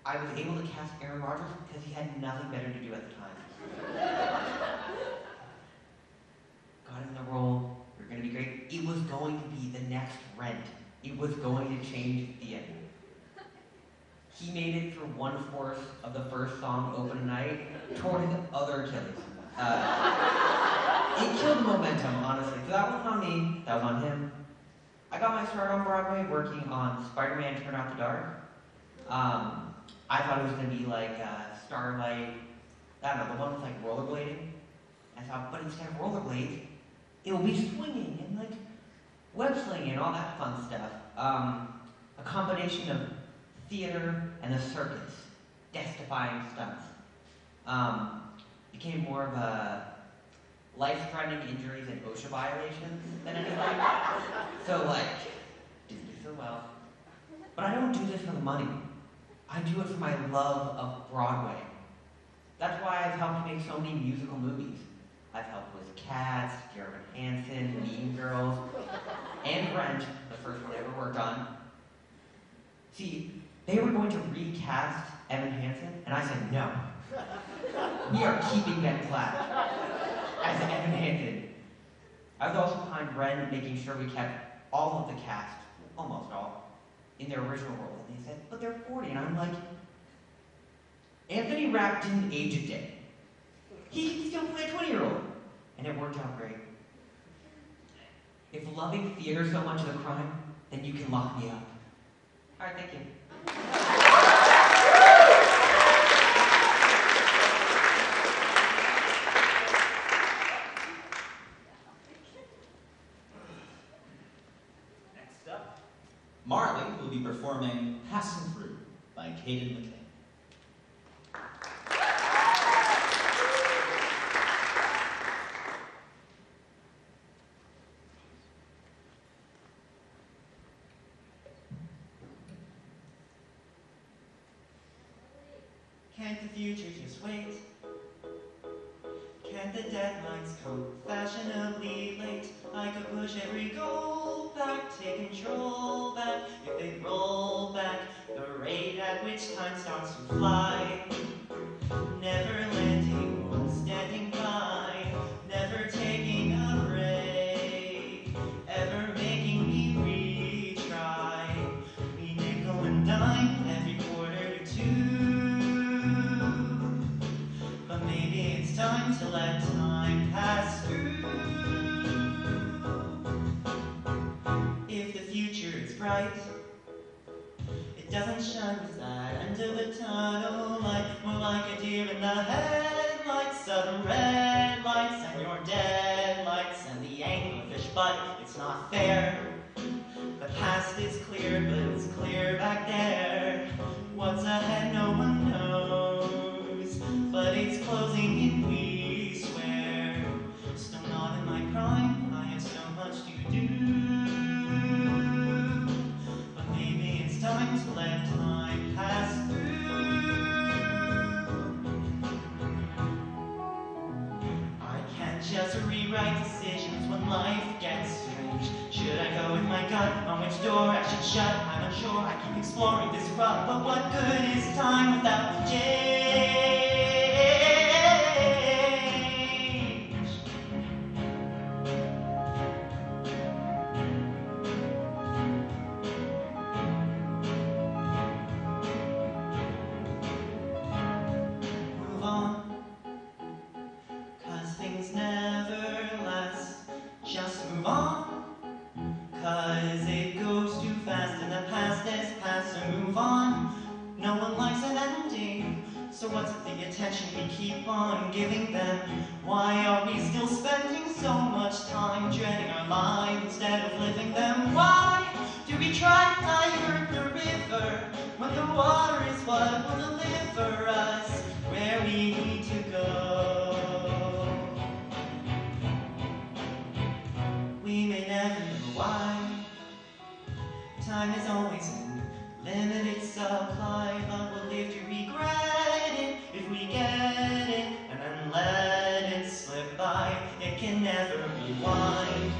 I was able to cast Aaron Rodgers because he had nothing better to do at the time. Got in the role, we were going to be great. It was going to be the next Rent. It was going to change theater. He made it through 1/4 of the first song, Open Night, toward his other Achilles. It killed the momentum, honestly. So that wasn't on me, that was on him. I got my start on Broadway working on Spider-Man Turn Out the Dark. I thought it was going to be like Starlight, I don't know, the one with like rollerblading. I thought, but instead of rollerblades, it will be swinging and like web slinging and all that fun stuff. A combination of theater and the circus, death-defying stunts. Became more of a life-threatening injuries and OSHA violations than anything. So like, didn't do so well. But I don't do this for the money. I do it for my love of Broadway. That's why I've helped make so many musical movies. I've helped with Cats, Dear Evan Hansen, Mean Girls, and Rent, the first one I ever worked on. See, they were going to recast Evan Hansen, and I said no. We are keeping Ben Platt as Evan Hansen. I was also behind Rent, making sure we kept all of the cast, almost all, in their original roles. And they said, but they're 40. And I'm like, Anthony Rapp didn't age a day. He can still play a 20-year-old. And it worked out great. If loving theater so much is a crime, then you can lock me up. All right, thank you. Next up, Marley will be performing Passing Through by Caden McKay. Can't the future just wait? Can't the deadlines come fashionably late? I could push every goal back, take control back. If they roll back the rate at which time starts to fly, never landing or standing by, never taking a break, ever making me retry. We nickel and dime every quarter to two. But maybe it's time to let time pass through. If the future is bright, it doesn't shine with that end of the tunnel light. More like a deer in the headlights of the red lights and your dead lights and the anglerfish, but it's not fair. The past is clear, but it's clear back there. What's ahead, no one knows, but it's closing in, we swear. Still not in my prime, I have so much to do. But maybe it's time to let time pass through. I can't just rewrite decisions when life gets strange. Should I go with my gut on which door I should shut? I'm unsure, I keep exploring this rut, but what good is time without change? Move on, 'cause things never last. Just move on, 'cause it goes too fast and the past is past, so move on. No one likes an ending, so what's the attention we keep on giving them? Why are we still spending so much time dreading our lives instead of living them? Why Do we try higher the river when the water is what will deliver us where we need to go? We may never know why. Time is always in limited supply, but we'll live to regret it if we get it and then let it slip by. It can never rewind.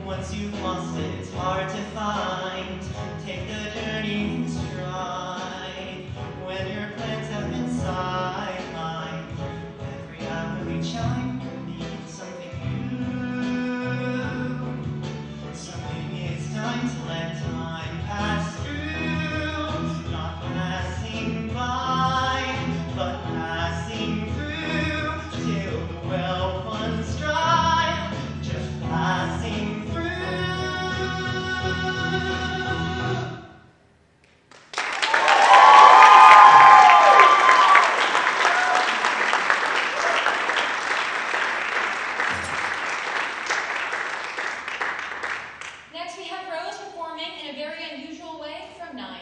Once you've lost it, it's hard to find. Take the journey in stride. When your plans have been sidelined, every hour we chime means something new. Something is time to let time pass through. Not passing by, but passing through till the well ones dry. Just passing through. Next, we have Rose performing in a very unusual way from 9.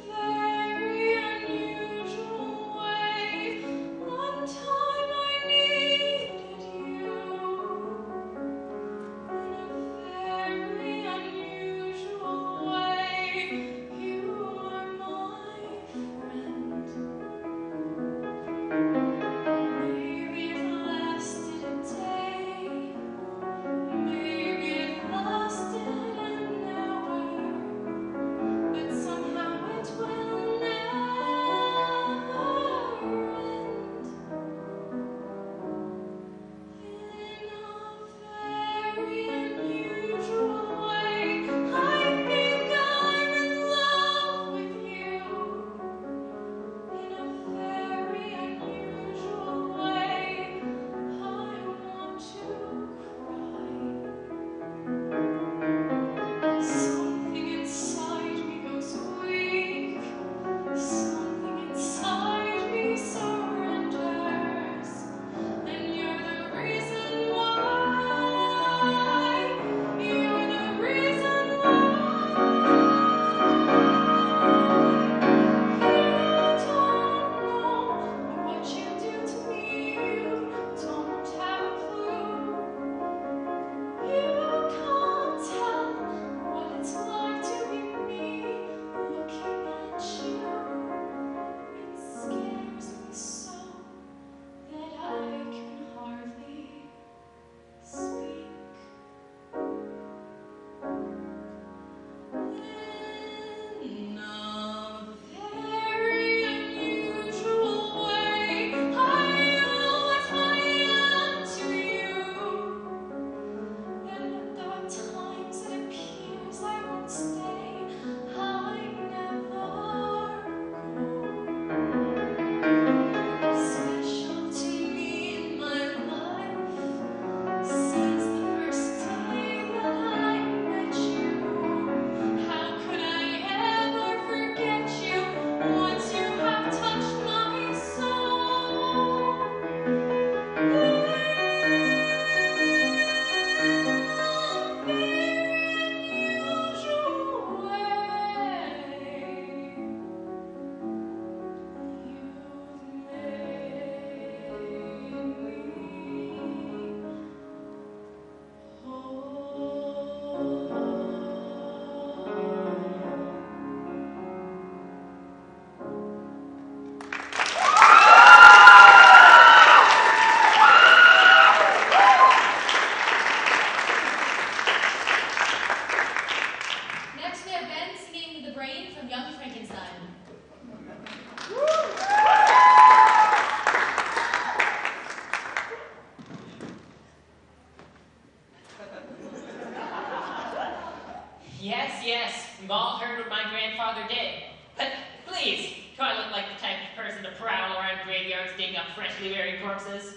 Very unusual way. One time I needed you. In a very unusual way, you are my friend. Maybe it lasted a day. Maybe it lasted an hour. But somehow it will never end. In a very unusual way, I think I'm in love with you. In a very unusual way, I want to cry. Something inside me goes weak. Something inside me surrenders. And you're the reason why. You're the reason why. You don't know what you do to me. You don't have a clue. You can't tell what it's like to be me looking at you. It scares me so that I can hardly speak. In a very unusual way, I owe what I am to you. And though at times it appears I won't stay, I never go. Special to me in my life since the first day that I met you. How could I ever forget you once you have touched my soul? Next, we have Ben singing The Brain from Young Frankenstein. Yes, yes, we've all heard what my grandfather did. But please, do I look like the type of person to prowl around graveyards digging up freshly buried corpses?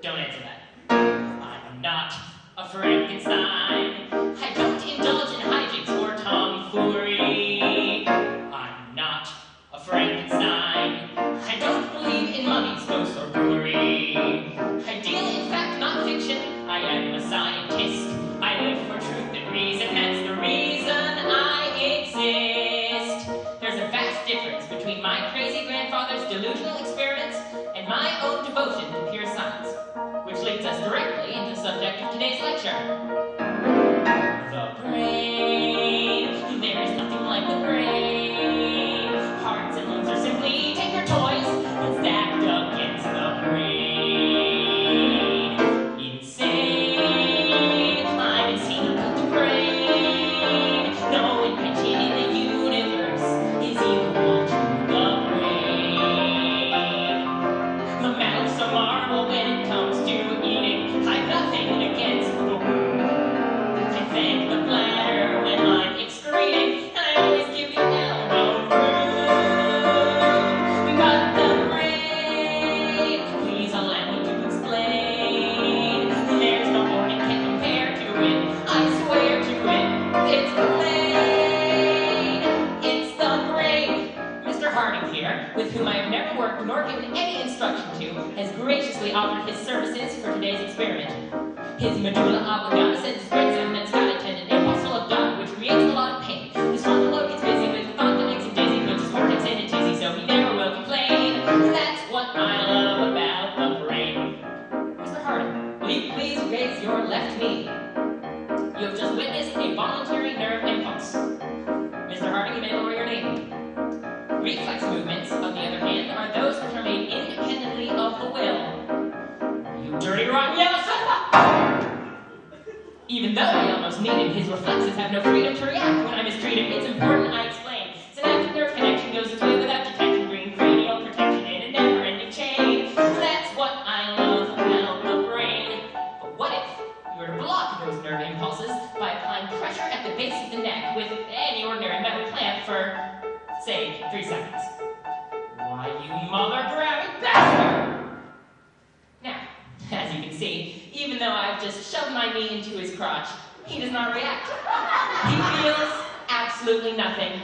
Don't answer that. I'm not a Frankenstein. I don't indulge in hijinks or tomfoolery. I'm not a Frankenstein. I don't believe in mummies, ghosts, or foolery. I deal in fact, not fiction. I am a scientist. I live for truth and reason. That's the reason I exist. There's a vast difference between my crazy grandfather's delusional experiments and my own devotion to pure science, which leads us directly into the subject of today's lecture. The brain. There is nothing like the brain. Hearts and lungs are simply tinker toys when stacked against the brain. Insane. I'm insane about the brain. No invention in the universe is equal to the brain. The mouth's a marvel when it comes to eating. I've nothing against the womb. I thank the bladder when I'm excreting, and I always give you elbow room. But the brain, please allow me to explain. There's no organ can compare to it. I swear to it. It's plain. It's the brain. Mr. Harding here, with whom I have never worked nor given any instruction to, has graciously offered his services for today's experiment. His medulla oblongata sends spreads of that's got a tendon impulse of dot, which creates a lot of pain. His frontal lobe gets busy with thought that makes him dizzy, puts his cortex in a tizzy, so he never will complain. That's what I love about the brain. Mr. Harding, will you please raise your left knee? You have just witnessed a voluntary nerve impulse. Mr. Harding, you may lower your knee. Reflex movements, on the other hand, are those which are made independently of the will. You dirty, rotten yellow son of a... Even though I almost need him, his reflexes have no freedom to react when I mistreat him. It's important I explain. Synaptic nerve connection goes its way without detection, bringing cranial protection in a never-ending chain. That's what I love about the brain. But what if you were to block those nerve impulses by applying pressure at the base of the neck with any ordinary metal clamp for, say, 3 seconds? Why, you mother-grabbing bastard! Now, as you can see, even though I've just shoved my knee into his crotch, he does not react. He feels absolutely nothing.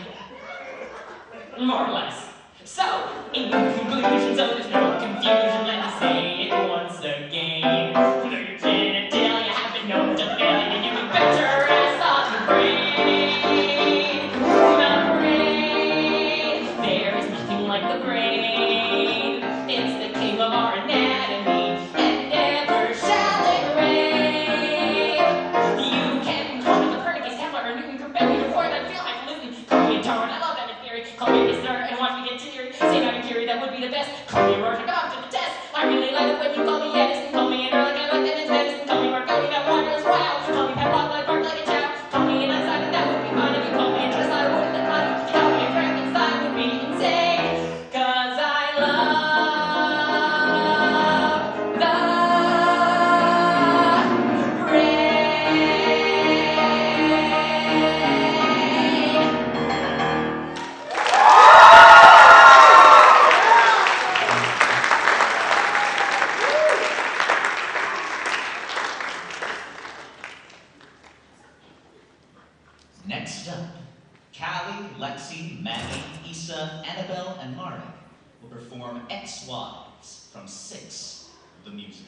More or less. So, in conclusion, so there's no confusion, let me say it once again. Though your genitalia have been known to fail, and you can bet your ass on the brain. The brain. There is nothing like the brain. It's the king of our anatomy, and never shall it reign. You can call me Copernicus, Kepler, or Newton, Copernicus, before I feel highfalutin. Call me a Darwin, I love that in theory. Call me a Mr. and watch me get teary. Say not in theory, that would be the best. Call me a Rorschach, I'm to the test. I really like it when you call me Edison. Call me an Ehrlich, I like that it's medicine. Call me Marconi, that water is wild. Call me Pavlov, I bark like a child. Call me an undecided, that would be fine. If you call me a dress, I wouldn't decline. If you call me a Frankenstein, would be insane. 'Cause I love the brain. Next up, Callie, Lexi, Maggie, Issa, Annabelle, and Marnik will perform Ex-Wives from 6, the musical.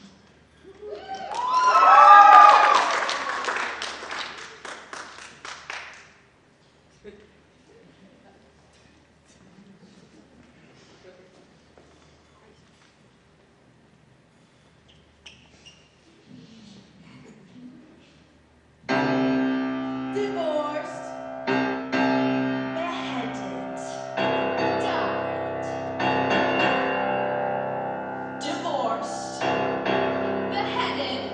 Divorced, beheaded, died. Divorced, beheaded,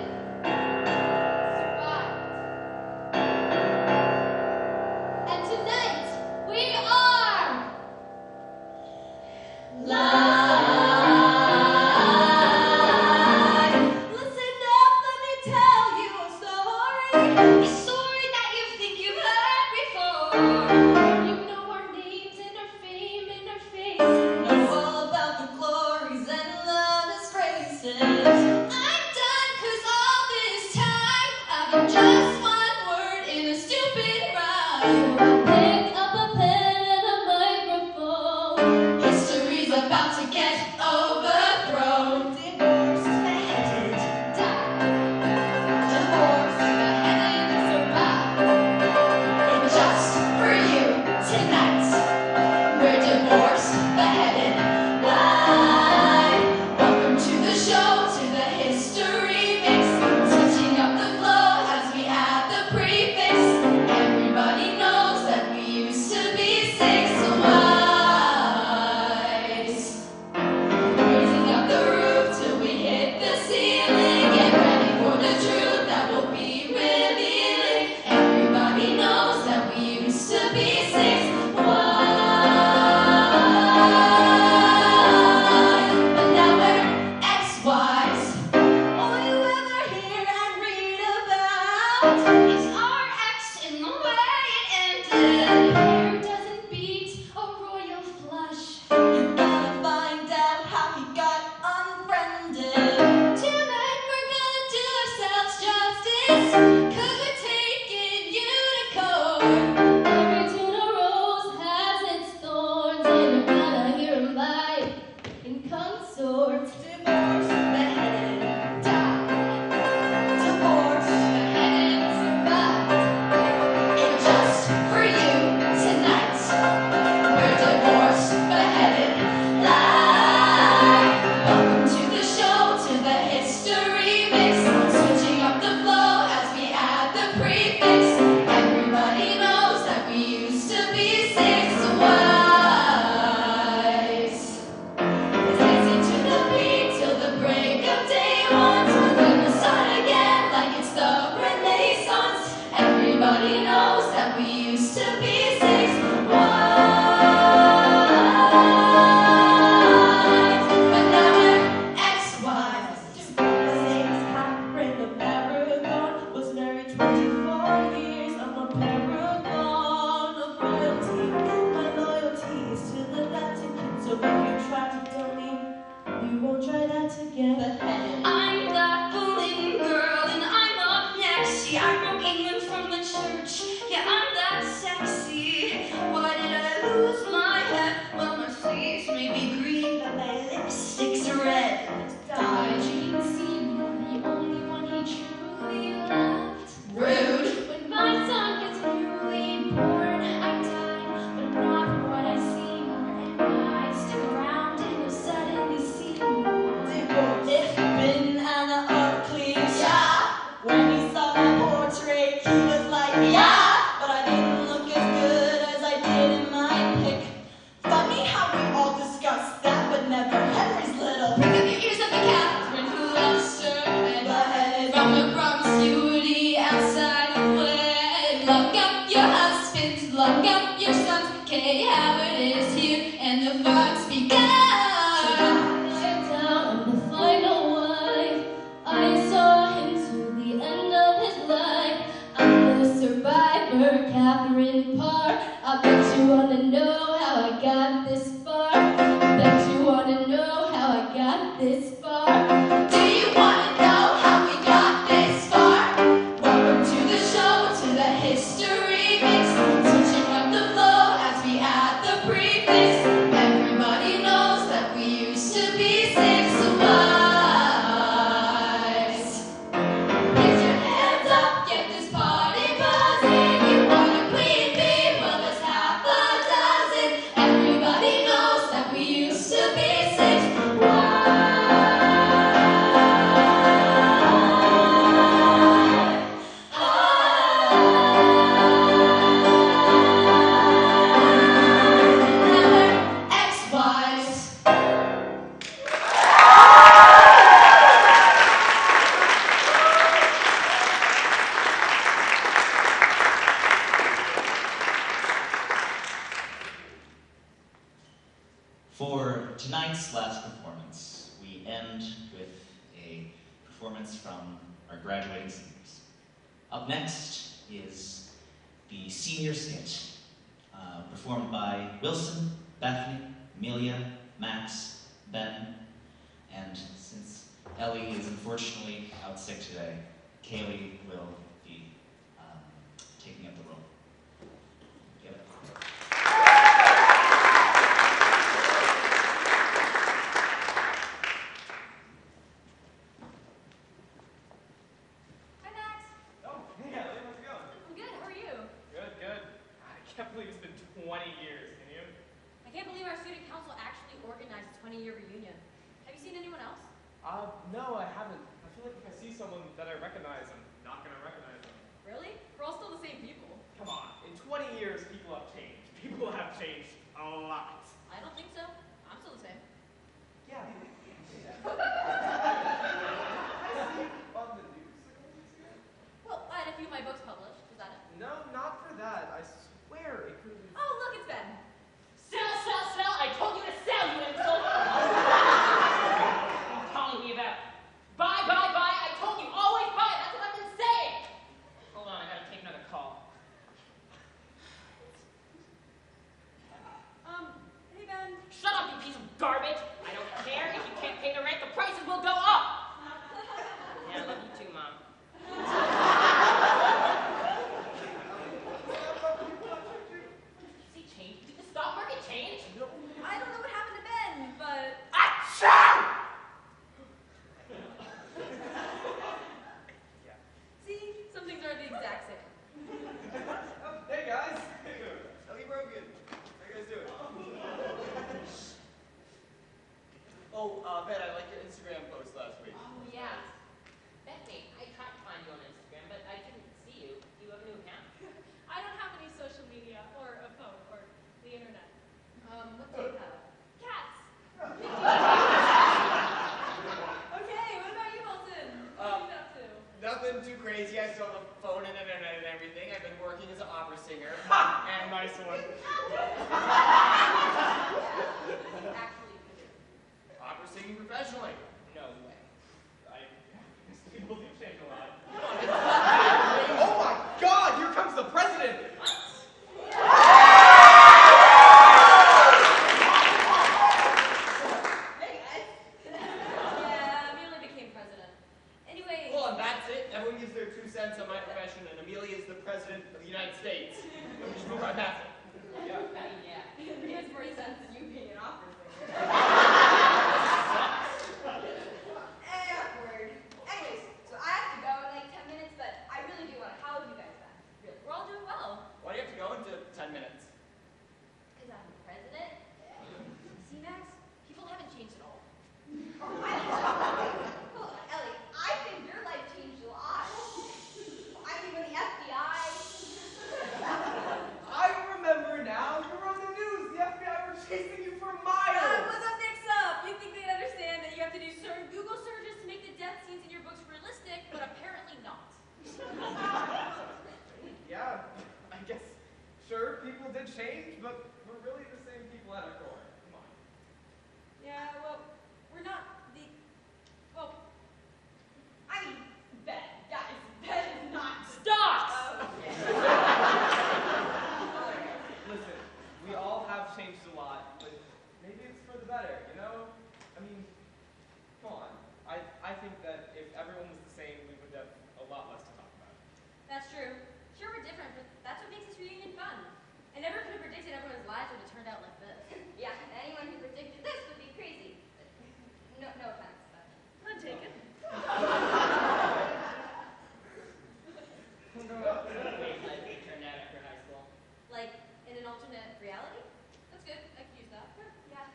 Is our ex in the way it ended? Hair doesn't beat a royal flush. You gotta find out how he got unfriended. Tonight we're gonna do ourselves justice, 'cause we're taking you to court. Every tuna rose has its thorns, and we're gonna hear 'em lie in consort. Divorce, beheaded, die. Divorce, Beheaded, survived. and just for you tonight. We're divorced, beheaded, live. Welcome to the show, to the history mix. Switching up the flow as we add the prefix. Everybody knows that we used to be six wives. Dancing to the beat till the break of day once. We're gonna start again like it's the Renaissance. Everybody knows that we used to be six wives. But now we're ex-wives. My name's Catherine of Aragon. Was married 24 years. I'm a paragon of royalty. My loyalty is to the Vatican. So if you try to dump me, you won't try that together. I'm that Boleyn girl, and I'm up next. Yeah, I'm from England, from the church. Yeah, I'm that sexy. Why did I lose my head? Well, my sleeves may be green, but my lipstick's red. Die. Gene Senior, the only one he truly loved. Rude. When my son gets newly born, I die, but not for what I see. And I stick around and you'll suddenly see more. Ich bin Anna of Cleves. Yeah. When he saw my portrait, he was like, yeah. But I didn't look as good as I did in my pic. Funny how we all discussed that, but never Henry's little. Pick up your ears up the Catherine who lost her head. Beheaded. From the promiscuity outside the way. Lock up your husbands, lock up your sons. Can't have it is here, and the fight's begun. Sit down on the final wife. I saw him till the end of his life. I'm the survivor, Catherine Parr. I bet you wanna know how I got this far. Bet you wanna know how I got this far. Do you wanna know how we got this far? Welcome to the show, to the history mix. Switching up the flow as we add the prefix. Everybody knows that we used to be six wives. Raise your hands up, get this party buzzing. You want a queen bee? Well, there's half a dozen. Everybody knows that we used to be six Now we're ex-wives. For tonight's last performance, we end with a performance from our graduating seniors. Up next is the senior skit, performed by Wilson, Bethany, Amelia, Max, Ben, and since Ellie is unfortunately out sick today, Kaylee will be taking up the role. Give it. Hi, Max. Oh, hey, Ellie, how's it going? I'm good. How are you? Good, good. I can't believe it's been 20 years, can you? I can't believe our student council actually organized a 20-year reunion. Have you seen anyone else? No, I haven't. I feel like if I see someone that I recognize, I'm not gonna recognize them. Really? We're all still the same people. Come on, in 20 years, people have changed. People have changed a lot. I don't think so. I'm still the same. Yeah, you can't say that. I see you on the news a couple weeks ago. Well, I had a few of my books published. Was that it? No, not for that. I swear it could have been. Oh, look, it's Ben. Sell, sell, sell! I told you to sell, you insult! What are you calling me about? Buy, buy, buy! I told you, always buy! That's what I've been saying! Hold on. are the exact same. Hey guys! Ellie Brogan. How you guys doing? Ben, I liked your Instagram post last week. Oh, yeah. Bethany, I tried to find you on Instagram, but I couldn't see you. Do you have a new account? I don't have any social media or a phone or the internet. What do you have? Cats. Okay, what about you, Wilson? What have you been up to? Nothing too crazy. I still have a phone and internet and everything. I've been working as an opera singer. And nice one. Actually, Opera singing professionally. No way. People do change a lot. Oh my God! Here comes the president! hey guys. Yeah, Amelia became president. Anyway. Well, and that's it. Everyone gives their 2 cents on my profession, and Amelia is the president of the United States. We just move right past it. Yeah. I mean, yeah. It makes more sense than you being an opera singer. Awkward. Anyways, so I have to go in like 10 minutes, but I really do want to. How have you guys been? Really, we're all doing well. Why do you have to go into 10 minutes? Because I'm the president. See, Max, people haven't changed at all. Hold on, Ellie. I think your life changed a lot. I mean, when the FBI. I remember now. You were on the news. The FBI were chasing you for miles. What's a mix-up? You think they'd understand that you have to do certain Google searches to make the death scenes in your books realistic, but apparently not. Yeah, I guess, sure, people did change, but we're really the same people at our core. Come on. Yeah, well, we're not the... Well, I mean, Ben. Guys, Ben is not. stop! Listen, we all have changed a lot, but maybe it's for the better, you know? I mean, come on. I think that if everyone was the same, we would have a lot less to talk about. That's true. Sure, we're different, but that's what makes this reunion fun. I never could have predicted everyone's lives would have turned out like this. Yeah, anyone who predicted this would be crazy. No offense, but. None taken. Wait, like they turned out after high school. Like, in an alternate reality? That's good. I could use that. Yeah.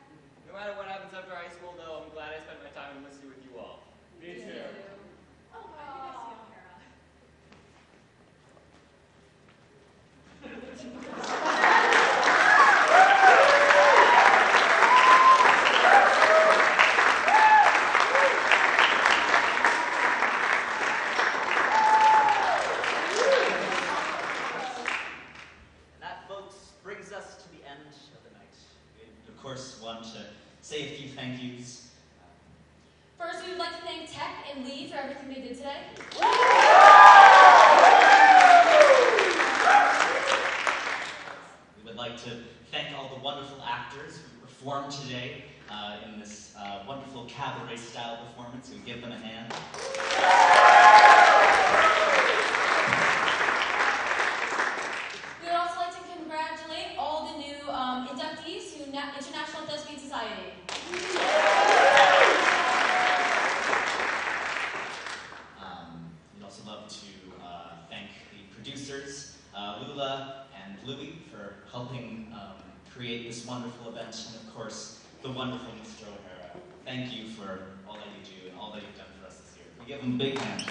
No matter what happens after high school, though, I'm glad I spent my time in Whistler with you all. Me too. Oh, I think I see O'Hara. And that, folks, brings us to the end of the night. We, of course, want to say a few thank yous. First, we would like to thank Tech and Lee for everything they did today. We would like to thank all the wonderful actors who performed today in this wonderful cabaret-style performance. We give them a hand. We would also like to congratulate all the new inductees to International Thespian Society. We'd also love to thank the producers, Lula and Louie, for helping create this wonderful event, and of course, the wonderful Mr. O'Hara. Thank you for all that you do and all that you've done for us this year. We give him a big hand.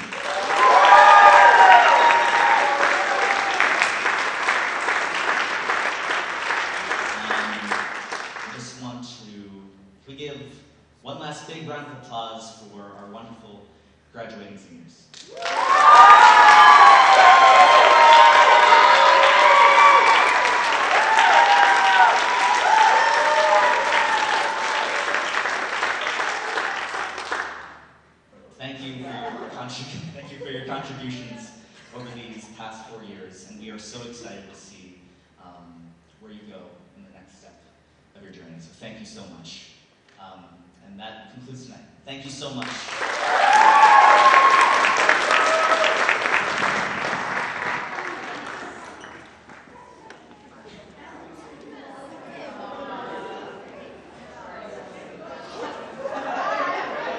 I just want to, we give one last big round of applause for our wonderful graduating seniors. Thank you for your contributions over these past 4 years, and we are so excited to see where you go in the next step of your journey. So thank you so much. And that concludes tonight. Thank you so much.